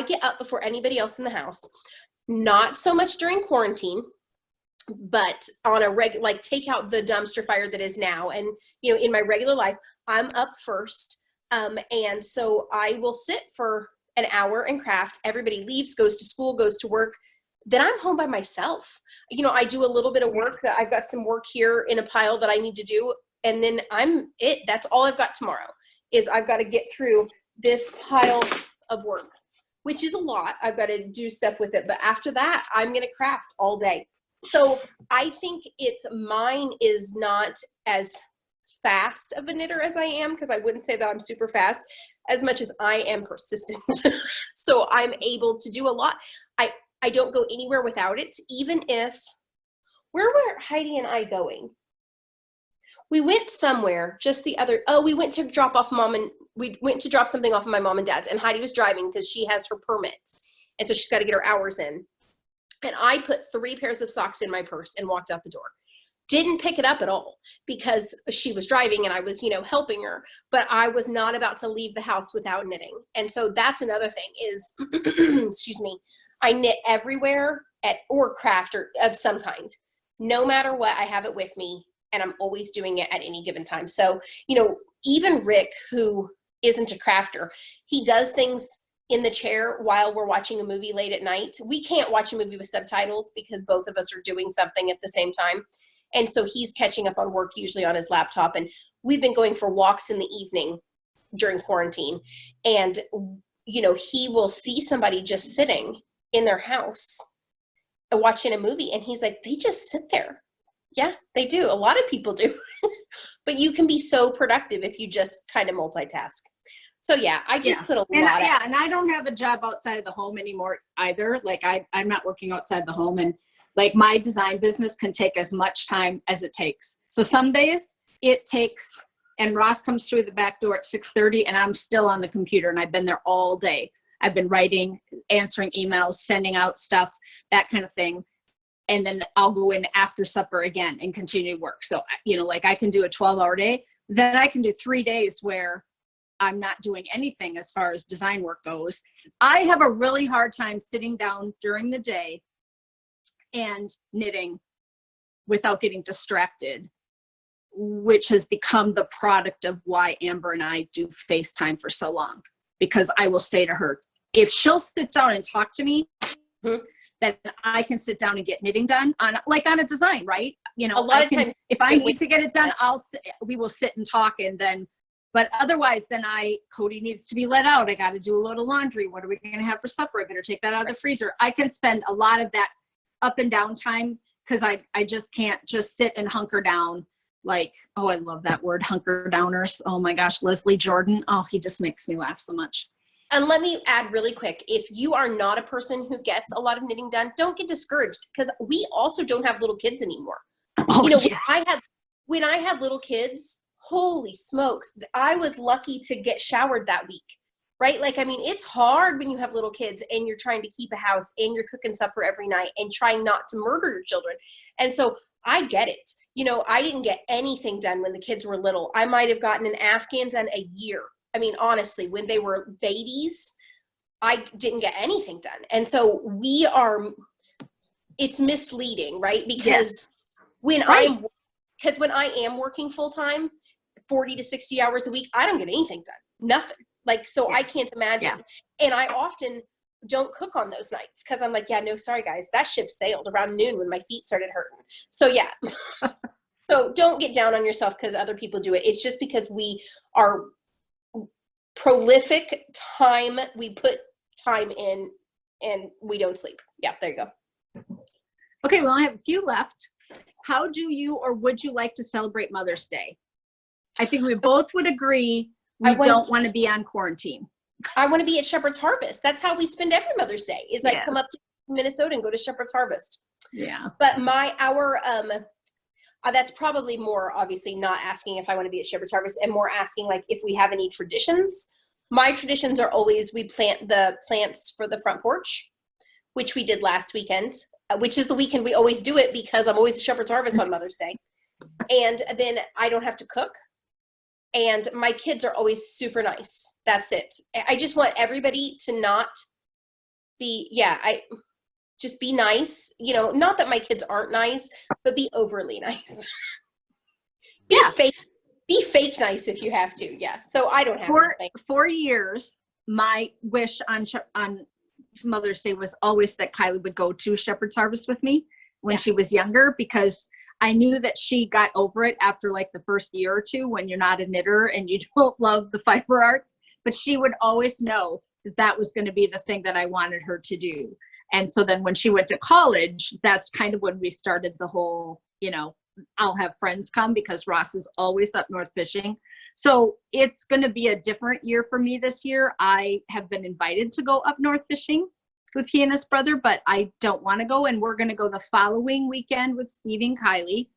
get up before anybody else in the house, not so much during quarantine, but on a take out the dumpster fire that is now. And, in my regular life, I'm up first. And so I will sit for an hour and craft. Everybody leaves, goes to school, goes to work. Then I'm home by myself. I do a little bit of work. I've got some work here in a pile that I need to do. And then that's all I've got tomorrow, is I've got to get through this pile of work, which is a lot. I've got to do stuff with it. But after that, I'm going to craft all day. So I think mine is not as fast of a knitter as I am, because I wouldn't say that I'm super fast, as much as I am persistent. So I'm able to do a lot. I don't go anywhere without it, even if, where were Heidi and I going? We went somewhere we went to drop something off of my mom and dad's, and Heidi was driving because she has her permit. And so she's got to get her hours in. And I put 3 pairs of socks in my purse and walked out the door. didn't pick it up at all because she was driving and I was, helping her, but I was not about to leave the house without knitting. And so that's another thing is, excuse me, I knit everywhere or craft or of some kind. No matter what, I have it with me and I'm always doing it at any given time. So, even Rick, who isn't a crafter, he does things in the chair while we're watching a movie late at night. We can't watch a movie with subtitles because both of us are doing something at the same time. And so he's catching up on work, usually on his laptop. And we've been going for walks in the evening during quarantine. And, he will see somebody just sitting in their house watching a movie. And he's like, they just sit there. Yeah, they do. A lot of people do. But you can be so productive if you just kind of multitask. So yeah, I just put a lot. And I don't have a job outside of the home anymore either. Like I'm not working outside the home, and like my design business can take as much time as it takes. So some days it takes, and Ross comes through the back door at 6:30 and I'm still on the computer and I've been there all day. I've been writing, answering emails, sending out stuff, that kind of thing. And then I'll go in after supper again and continue to work. So, like I can do a 12-hour day. Then I can do 3 days where I'm not doing anything as far as design work goes. I have a really hard time sitting down during the day and knitting without getting distracted, which has become the product of why Amber and I do FaceTime for so long. Because I will say to her, if she'll sit down and talk to me, then I can sit down and get knitting done on a design, right? A lot of times if I need to get it done, we will sit and talk, and then, but otherwise then Cody needs to be let out. I got to do a load of laundry. What are we going to have for supper? I better take that out of the freezer. I can spend a lot of that up and down time because I just can't just sit and hunker down. Like, oh, I love that word, hunker downers. Oh my gosh, Leslie Jordan. Oh, he just makes me laugh so much. And let me add really quick, if you are not a person who gets a lot of knitting done, don't get discouraged because we also don't have little kids anymore. Oh, when I had little kids, holy smokes, I was lucky to get showered that week, right? Like, I mean, it's hard when you have little kids and you're trying to keep a house and you're cooking supper every night and trying not to murder your children. And so I get it. I didn't get anything done when the kids were little. I might have gotten an Afghan done a year. I mean, honestly, when they were babies, I didn't get anything done. And so it's misleading, right? Because when I am working full time, 40 to 60 hours a week, I don't get anything done. Nothing. Like, so I can't imagine. And I often don't cook on those nights because I'm like, no, sorry guys, that ship sailed around noon when my feet started hurting. So yeah. So don't get down on yourself because other people do it. It's just because we are prolific time. We put time in and we don't sleep. Yeah, there you go. Okay, well, I have a few left. How do you or would you like to celebrate Mother's Day? I think we both would agree we don't want to be on quarantine. I want to be at Shepherd's Harvest. That's how we spend every Mother's Day. Is like come up to Minnesota and go to Shepherd's Harvest. Yeah. But that's probably more obviously not asking if I want to be at Shepherd's Harvest and more asking like if we have any traditions. My traditions are always we plant the plants for the front porch, which we did last weekend, which is the weekend we always do it because I'm always at Shepherd's Harvest on Mother's Day. And then I don't have to cook. And my kids are always super nice. That's it. I just want everybody to not be, just be nice. Not that my kids aren't nice, but be overly nice. Be fake nice if you have to. Yeah. So I don't have anything. 4 years, my wish on Mother's Day was always that Kylie would go to Shepherd's Harvest with me when she was younger, because I knew that she got over it after like the first year or two when you're not a knitter and you don't love the fiber arts, but she would always know that was going to be the thing that I wanted her to do. And so then when she went to college, that's kind of when we started the whole, I'll have friends come because Ross is always up north fishing. So it's going to be a different year for me this year. I have been invited to go up north fishing with he and his brother, but I don't want to go. And we're going to go the following weekend with Steve and Kylie.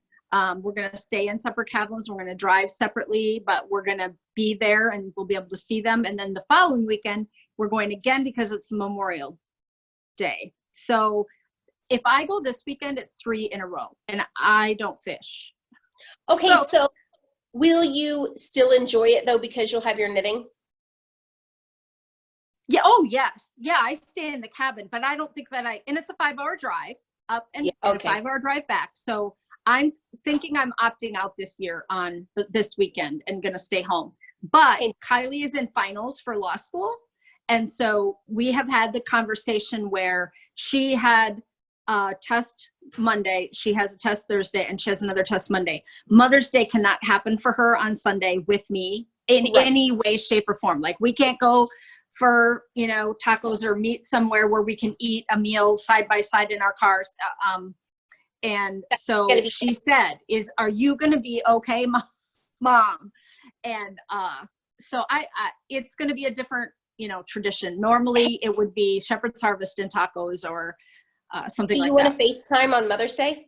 We're going to stay in separate cabins. We're going to drive separately, but we're going to be there and we'll be able to see them. And then the following weekend, we're going again because it's Memorial Day. So if I go this weekend, it's 3 in a row, and I don't fish. Okay, so will you still enjoy it though because you'll have your knitting? Yeah. Oh, yes. Yeah. I stay in the cabin, but I don't think that and it's a 5-hour drive up and a 5-hour drive back. So I'm thinking I'm opting out this year on this weekend and going to stay home. But Kylie is in finals for law school. And so we have had the conversation where she had a test Monday, she has a test Thursday, and she has another test Monday. Mother's Day cannot happen for her on Sunday with me in any way, shape, or form. Like, we can't go for, tacos or meet somewhere where we can eat a meal side by side in our cars. And so she said, are you going to be okay, Mom? And so it's going to be a different, tradition. Normally it would be Shepherd's Harvest and tacos or something like that. Do you want to FaceTime on Mother's Day?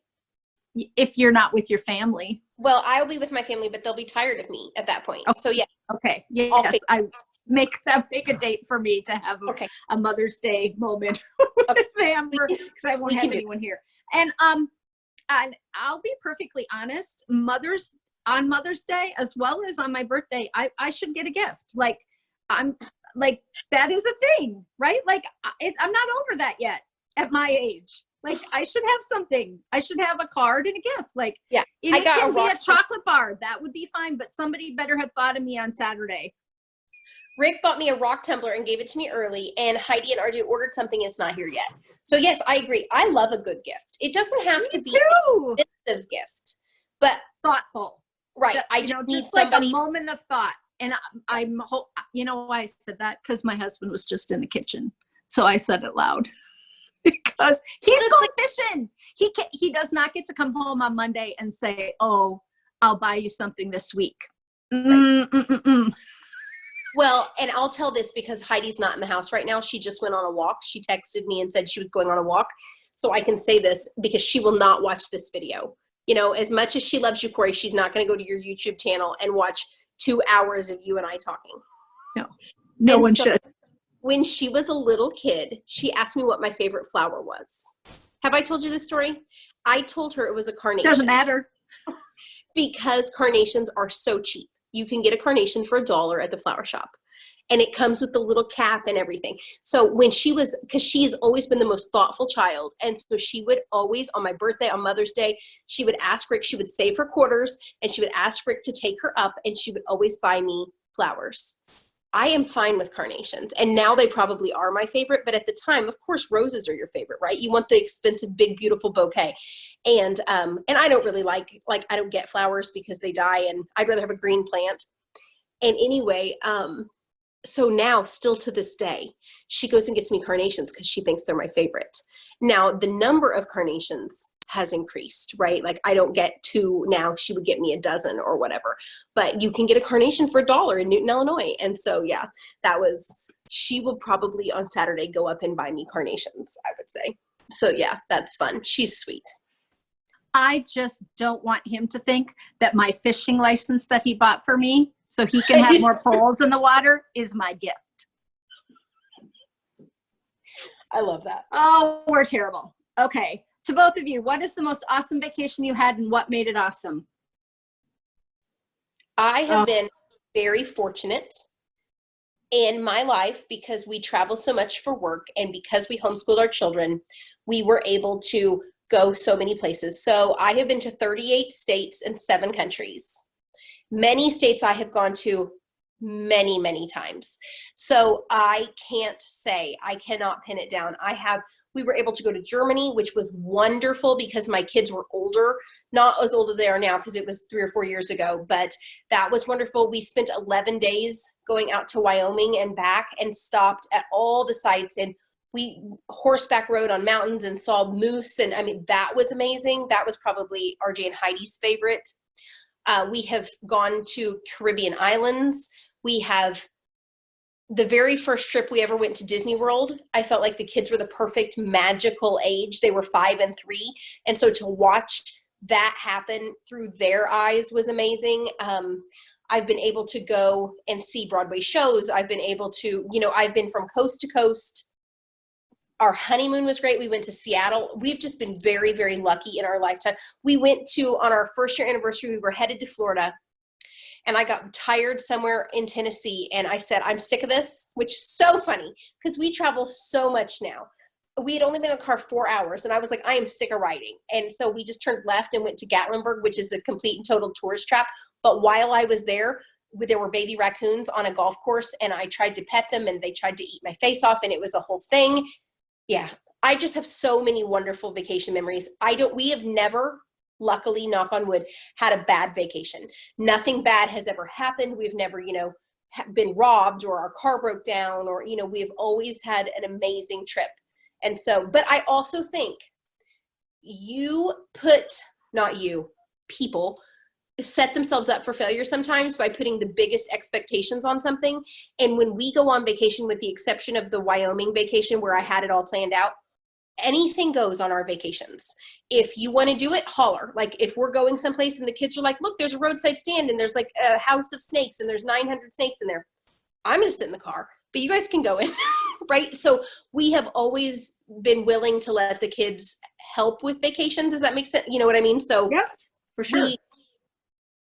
If you're not with your family. Well, I'll be with my family, but they'll be tired of me at that point. Okay. So yeah. Okay. Yes. I make a date for me to have a Mother's Day moment with them, because I won't have anyone here. And I'll be perfectly honest, on Mother's Day, as well as on my birthday, I should get a gift. Like, I'm like, that is a thing, right? Like, I'm not over that yet at my age. Like, I should have something. I should have a card and a gift. Like, yeah, it can be a chocolate bar. That would be fine, but somebody better have thought of me on Saturday. Rick bought me a rock tumbler and gave it to me early, and Heidi and RJ ordered something. It's not here yet. So yes, I agree. I love a good gift. It doesn't have to be an expensive gift, but thoughtful. Right. I just need somebody. Like a moment of thought. And I'm why I said that? Because my husband was just in the kitchen. So I said it loud. Because he's going fishing. He does not get to come home on Monday and say, "Oh, I'll buy you something this week." Well, and I'll tell this because Heidi's not in the house right now. She just went on a walk. She texted me and said she was going on a walk. So I can say this because she will not watch this video. As much as she loves you, Cori, she's not going to go to your YouTube channel and watch 2 hours of you and I talking. No one should. When she was a little kid, she asked me what my favorite flower was. Have I told you this story? I told her it was a carnation. Doesn't matter. Because carnations are so cheap. You can get a carnation for $1 at the flower shop. And it comes with the little cap and everything. So because she has always been the most thoughtful child. And so she would always, on my birthday, on Mother's Day, she would ask Rick, she would save her quarters, and she would ask Rick to take her up, and she would always buy me flowers. I am fine with carnations. And now they probably are my favorite. But at the time, of course, roses are your favorite, right? You want the expensive, big, beautiful bouquet. And I don't really like I don't get flowers because they die, and I'd rather have a green plant. And anyway, so now, still to this day, she goes and gets me carnations because she thinks they're my favorite. Now, the number of carnations has increased, right? Like, I don't get 2 now. She would get me a dozen or whatever. But you can get a carnation for $1 in Newton, Illinois. And so, yeah, she will probably on Saturday go up and buy me carnations, I would say. So, yeah, that's fun. She's sweet. I just don't want him to think that my fishing license that he bought for me so he can have more poles in the water is my gift. I love that. Oh, we're terrible. Okay. To both of you, what is the most awesome vacation you had and what made it awesome? I have been very fortunate in my life because we travel so much for work, and because we homeschooled our children, we were able to go so many places. So I have been to 38 states and 7 countries. Many states I have gone to many, many times. So I cannot pin it down. We were able to go to Germany, which was wonderful because my kids were older, not as old as they are now because it was 3 or 4 years ago, but that was wonderful. We spent 11 days going out to Wyoming and back and stopped at all the sites, and we horseback rode on mountains and saw moose. And I mean, that was amazing. That was probably RJ and Heidi's favorite. We have gone to Caribbean islands. We have the very first trip we ever went to Disney World. I felt like the kids were the perfect magical age. They were 5 and 3. And so to watch that happen through their eyes was amazing. I've been able to go and see Broadway shows. I've been able to, I've been from coast to coast Our honeymoon was great. We went to Seattle. We've just been very, very lucky in our lifetime. We went to, on our first year anniversary, we were headed to Florida, and I got tired somewhere in Tennessee. And I said, I'm sick of this, which is so funny because we travel so much now. We had only been in a car 4 hours, and I was like, I am sick of riding. And so we just turned left and went to Gatlinburg, which is a complete and total tourist trap. But while I was there were baby raccoons on a golf course, and I tried to pet them, and they tried to eat my face off, and it was a whole thing. Yeah. I just have so many wonderful vacation memories. We have never, luckily, knock on wood, had a bad vacation. Nothing bad has ever happened. We've never, been robbed, or our car broke down, or, we have always had an amazing trip. And so, but I also think people set themselves up for failure sometimes by putting the biggest expectations on something. And when we go on vacation, with the exception of the Wyoming vacation where I had it all planned out, anything goes on our vacations. If you want to do it, holler. Like if we're going someplace and the kids are like, look, there's a roadside stand and there's like a house of snakes and there's 900 snakes in there, I'm going to sit in the car, but you guys can go in. Right? So we have always been willing to let the kids help with vacation. Does that make sense? You know what I mean? So yeah, for sure.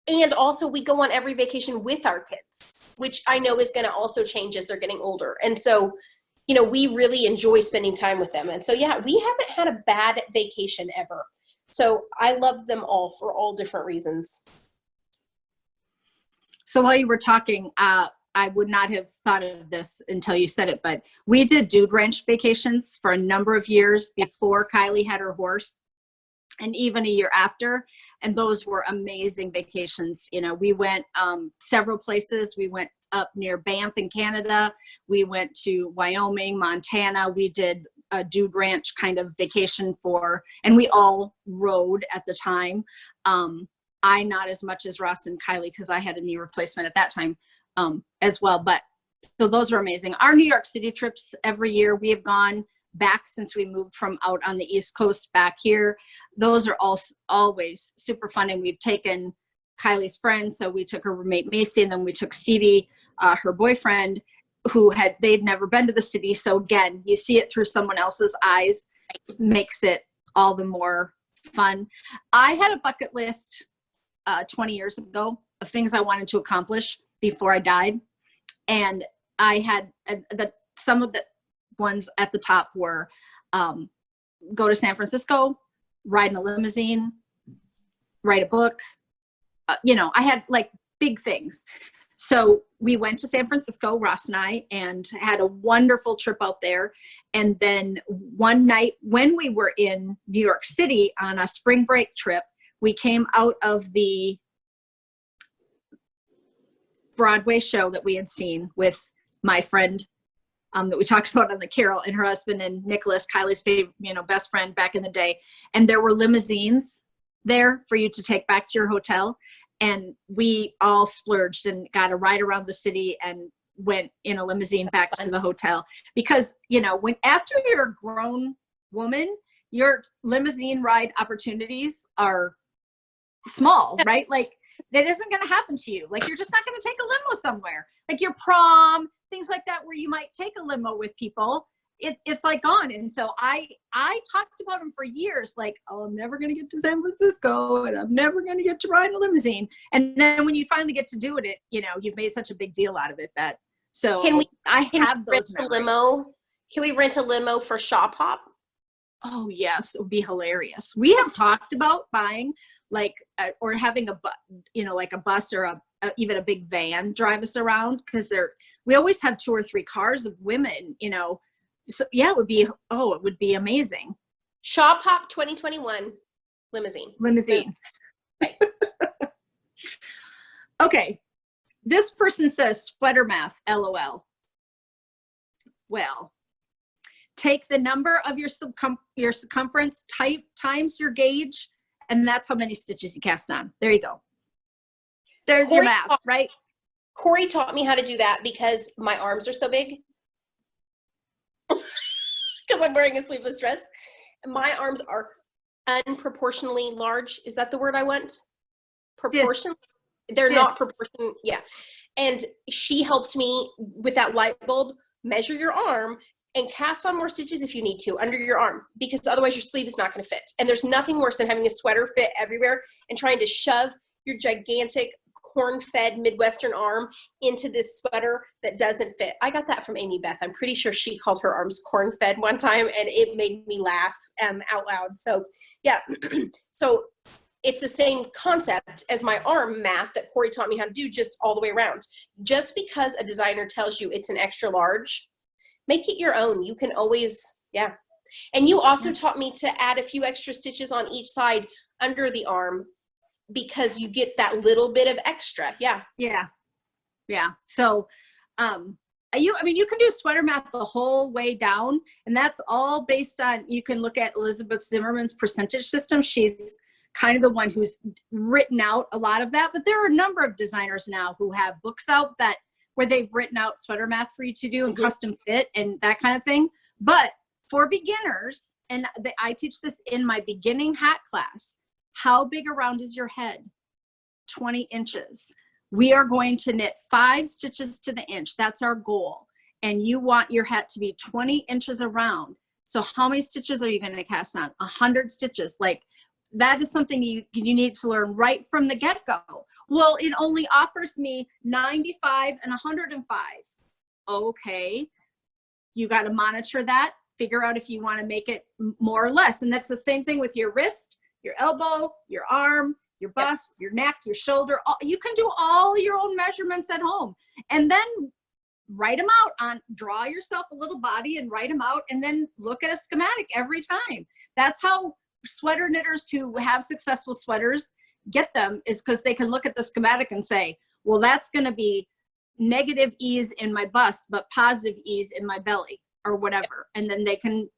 And also we go on every vacation with our kids, which I know is going to also change as they're getting older. And so, we really enjoy spending time with them. And so, yeah, we haven't had a bad vacation ever. So I love them all for all different reasons. So while you were talking, I would not have thought of this until you said it, but we did dude ranch vacations for a number of years before Kylie had her horse, and even a year after. And those were amazing vacations. We went several places. We went up near Banff in Canada. We went to Wyoming, Montana. We did a dude ranch kind of vacation and we all rode at the time. I not as much as Ross and Kylie because I had a knee replacement at that time as well. But so those were amazing. Our New York City trips every year, we have gone back since we moved from out on the East Coast back here. Those are always super fun. And we've taken Kylie's friends. So we took her roommate Macy, and then we took Stevie, her boyfriend, they'd never been to the city. So again, you see it through someone else's eyes, makes it all the more fun. I had a bucket list 20 years ago of things I wanted to accomplish before I died. And I had some of the ones at the top were go to San Francisco, ride in a limousine, write a book. I had like big things. So we went to San Francisco, Ross and I, and had a wonderful trip out there. And then one night when we were in New York City on a spring break trip, we came out of the Broadway show that we had seen with my friend that we talked about on the Carol, and her husband and Nicholas, Kylie's favorite, best friend back in the day. And there were limousines there for you to take back to your hotel. And we all splurged and got a ride around the city and went in a limousine back to the hotel. Because, when after you're a grown woman, your limousine ride opportunities are small, right? Like that isn't going to happen to you. Like you're just not going to take a limo somewhere. Like your prom, things like that, where you might take a limo with people. It's like gone. And so I talked about them for years, like, oh, I'm never going to get to San Francisco and I'm never going to get to ride in a limousine. And then when you finally get to do it, you've made such a big deal out of it Can we rent a limo for Shop Hop? Oh yes, it would be hilarious. We have talked about buying or having like a bus or even a big van drive us around, because we always have 2 or 3 cars of women, So yeah, it would be amazing. Shop Hop 2021 limousine. Right. Okay. This person says sweater math, LOL. Well, take the number of your circumference times your gauge, and that's how many stitches you cast on. There you go. There's your math, right? Cori taught me how to do that because my arms are so big. Because I'm wearing a sleeveless dress. My arms are unproportionally large. Is that the word I want? Proportion? They're not proportion. Yeah. And she helped me with that light bulb, measure your arm and cast on more stitches if you need to under your arm, because otherwise your sleeve is not going to fit. And there's nothing worse than having a sweater fit everywhere and trying to shove your gigantic corn-fed Midwestern arm into this sweater that doesn't fit. I got that from Amy Beth. I'm pretty sure she called her arms corn-fed one time, and it made me laugh out loud. So yeah, so it's the same concept as my arm math that Cori taught me how to do, just all the way around. Just because a designer tells you it's an extra large, make it your own. You can always, yeah. And you also taught me to add a few extra stitches on each side under the arm, because you get that little bit of extra. Yeah. Yeah. Yeah. So, I mean, you can do sweater math the whole way down, and that's all based on, you can look at Elizabeth Zimmerman's percentage system. She's kind of the one who's written out a lot of that, but there are a number of designers now who have books out where they've written out sweater math for you to do and custom fit and that kind of thing. But for beginners, and I teach this in my beginning hat class, how big around is your head? 20 inches. We are going to knit 5 stitches to the inch. That's our goal. And you want your hat to be 20 inches around. So how many stitches are you going to cast on? 100 stitches. Like, that is something you need to learn right from the get-go. Well, it only offers me 95 and 105. Okay. You got to monitor that, figure out if you want to make it more or less. And that's the same thing with your wrist, your elbow, your arm, your bust, your neck, your shoulder. You can do all your own measurements at home, and then write them out draw yourself a little body and write them out, and then look at a schematic every time. That's how sweater knitters who have successful sweaters get them, is because they can look at the schematic and say, well, that's going to be negative ease in my bust, but positive ease in my belly, or whatever. And then they can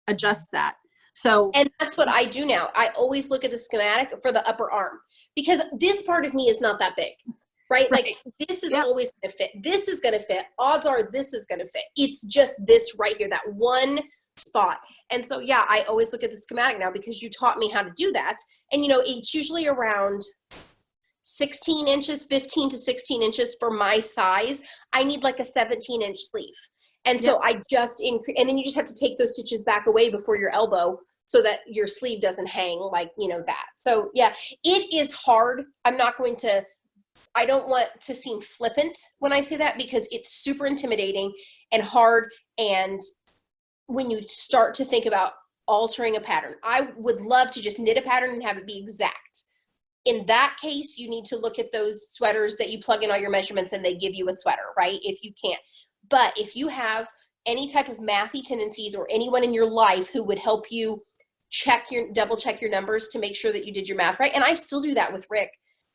adjust that. So, and that's what I do now. I always look at the schematic for the upper arm, because this part of me is not that big, right? Like, this is always going to fit. This is going to fit. Odds are this is going to fit. It's just this right here, that one spot. And so, yeah, I always look at the schematic now, because you taught me how to do that. And, you know, it's usually around 16 inches, 15 to 16 inches for my size. I need like a 17-inch sleeve. And so I just increase, and then you just have to take those stitches back away before your elbow, so that your sleeve doesn't hang like, you know, that. So yeah, it is hard. I don't want to seem flippant when I say that, because it's super intimidating and hard. And when you start to think about altering a pattern, I would love to just knit a pattern and have it be exact. In that case, you need to look at those sweaters that you plug in all your measurements and they give you a sweater, right? If you can't. But if you have any type of mathy tendencies, or anyone in your life who would help you double check your numbers to make sure that you did your math right. And I still do that with Rick.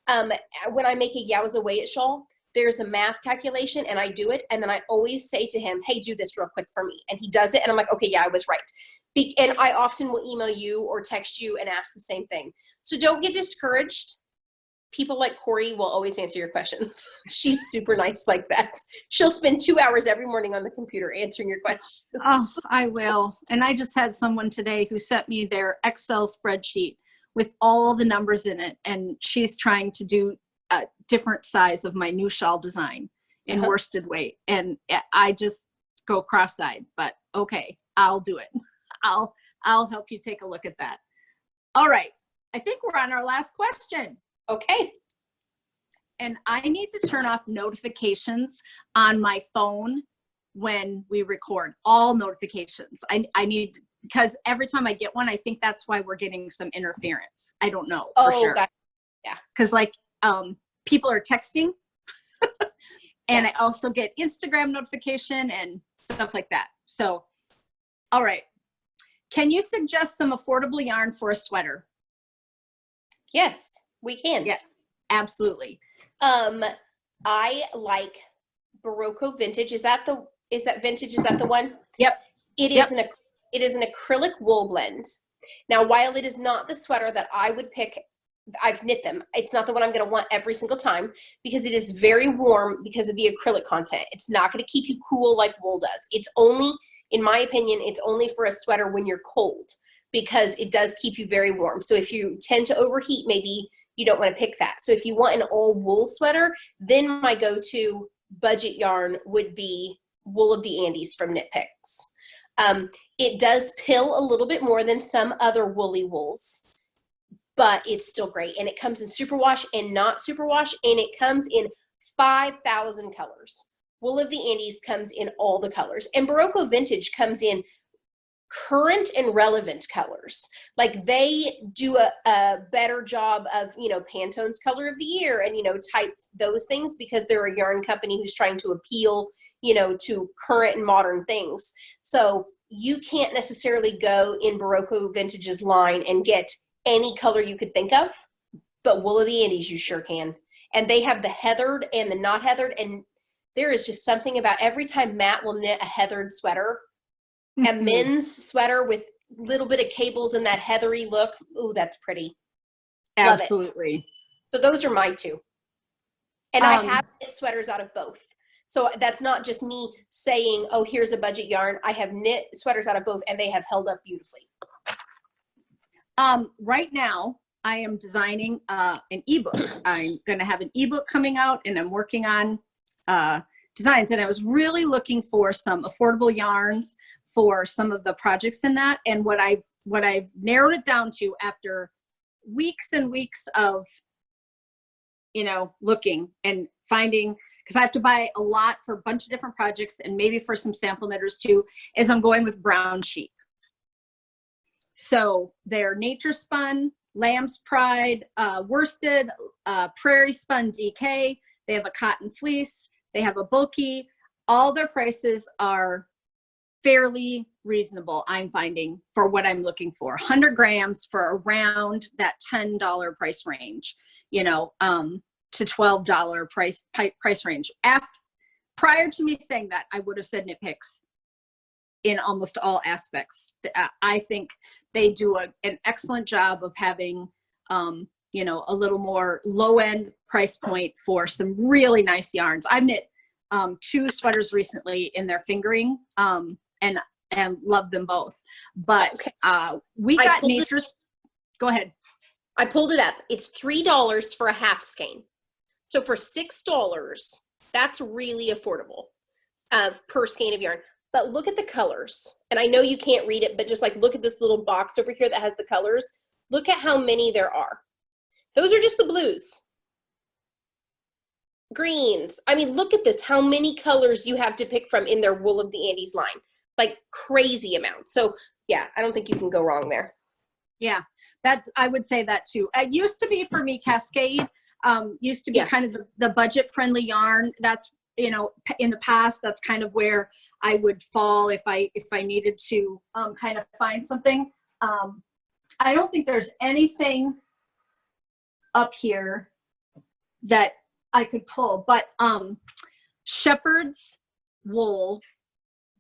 When I make a Yowza Weigh It shawl, there's a math calculation, and I do it. And then I always say to him, hey, do this real quick for me. And he does it. And I'm like, okay, yeah, I was right. And I often will email you or text you and ask the same thing. So don't get discouraged. People like Cori will always answer your questions. She's super nice like that. She'll spend 2 hours every morning on the computer answering your questions. Oh, I will. And I just had someone today who sent me their Excel spreadsheet with all the numbers in it. And she's trying to do a different size of my new shawl design in worsted weight. And I just go cross-eyed, but okay, I'll do it. I'll help you take a look at that. All right. I think we're on our last question. Okay. And I need to turn off notifications on my phone when we record, all notifications. I need, because every time I get one, I think that's why we're getting some interference. I don't know for sure. God. Yeah. Because like people are texting and I also get Instagram notification and stuff like that. So, all right. Can you suggest some affordable yarn for a sweater? Yes, we can. Yes, absolutely. I like Barocco Vintage. Is that vintage? Is that the one? Yep. It is an acrylic wool blend. Now, while it is not the sweater that I would pick, I've knit them. It's not the one I'm going to want every single time, because it is very warm because of the acrylic content. It's not going to keep you cool like wool does. It's only, in my opinion, it's only for a sweater when you're cold, because it does keep you very warm. So if you tend to overheat, maybe you don't want to pick that. So if you want an all wool sweater, then my go-to budget yarn would be Wool of the Andes from Knit Picks. It does pill a little bit more than some other woolly wools, but it's still great. And it comes in superwash and not superwash, and it comes in 5,000 colors. Wool of the Andes comes in all the colors, and Barocco Vintage comes in current and relevant colors. Like they do a better job of, Pantone's color of the year and, type those things, because they're a yarn company who's trying to appeal, to current and modern things. So you can't necessarily go in Barocco Vintage's line and get any color you could think of, but Wool of the Andes you sure can. And they have the heathered and the not heathered, and there is just something about every time Matt will knit a heathered sweater, a men's sweater with a little bit of cables and that heathery look. Ooh, that's pretty. Absolutely. So those are my two. And I have knit sweaters out of both. So that's not just me saying, oh, here's a budget yarn. I have knit sweaters out of both, and they have held up beautifully. Right now, I am designing an ebook. I'm going to have an ebook coming out, and I'm working on designs. And I was really looking for some affordable yarns for some of the projects in that. And what I've narrowed it down to after weeks and weeks of, looking and finding, because I have to buy a lot for a bunch of different projects and maybe for some sample knitters too, is I'm going with brown sheep. So they're nature spun, lamb's pride, worsted, prairie spun DK. They have a cotton fleece. They have a bulky. All their prices are fairly reasonable, I'm finding, for what I'm looking for. 100 grams for around that $10 price range, to $12 price range. Prior to me saying that, I would have said Knit Picks in almost all aspects. I think they do an excellent job of having, a little more low-end price point for some really nice yarns. I've knit 2 sweaters recently in their fingering, and love them both. But we got nature's. Go ahead. I pulled it up. It's $3 for a half skein. So for $6, that's really affordable per skein of yarn. But look at the colors. And I know you can't read it, but just look at this little box over here that has the colors. Look at how many there are. Those are just the blues. Greens. I mean, look at this, how many colors you have to pick from in their Wool of the Andes line. Crazy amounts. So yeah, I don't think you can go wrong there. Yeah, I would say that too. It used to be for me, Cascade used to be kind of the budget friendly yarn. That's, in the past, that's kind of where I would fall if I needed to kind of find something. I don't think there's anything up here that I could pull, but Shepherd's Wool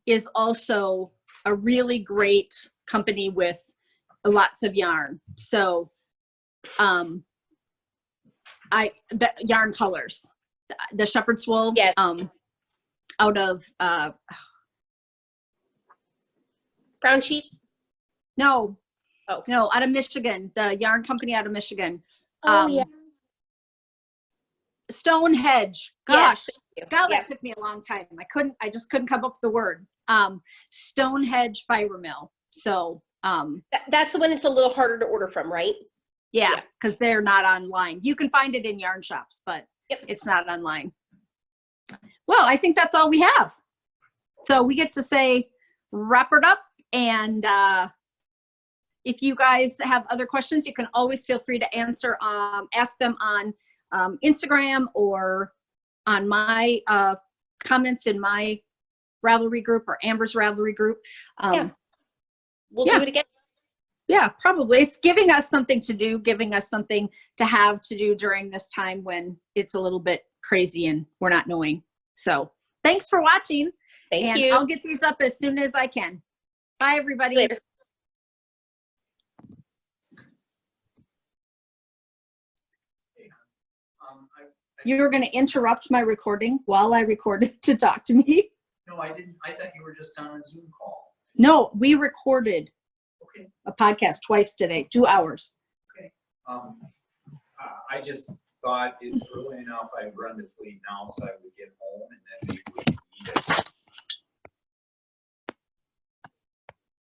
is also a really great company with lots of yarn. So the yarn colors, the Shepherd's Wool, out of brown sheep. No, out of Michigan, the yarn company out of Michigan. Yeah. Stonehenge. Gosh, yes. That took me a long time. I just couldn't come up with the word. Stonehenge Fiber Mill. So that's the one that's a little harder to order from, right? Yeah, because they're not online. You can find it in yarn shops, but it's not online. Well, I think that's all we have. So we get to say wrap it up. And if you guys have other questions, you can always feel free to ask them on Instagram or on my comments in my Ravelry group or Amber's Ravelry group. We'll do it again. Yeah, probably. It's giving us something to do, giving us something to have to do during this time when it's a little bit crazy and we're not knowing. So thanks for watching. Thank you. I'll get these up as soon as I can. Bye, everybody. Later. You were going to interrupt my recording while I recorded to talk to me? No, I didn't. I thought you were just on a Zoom call. No, we recorded a podcast twice today, 2 hours. Okay. I just thought it's early enough. I'd run the fleet now so I would get home and then we would eat it.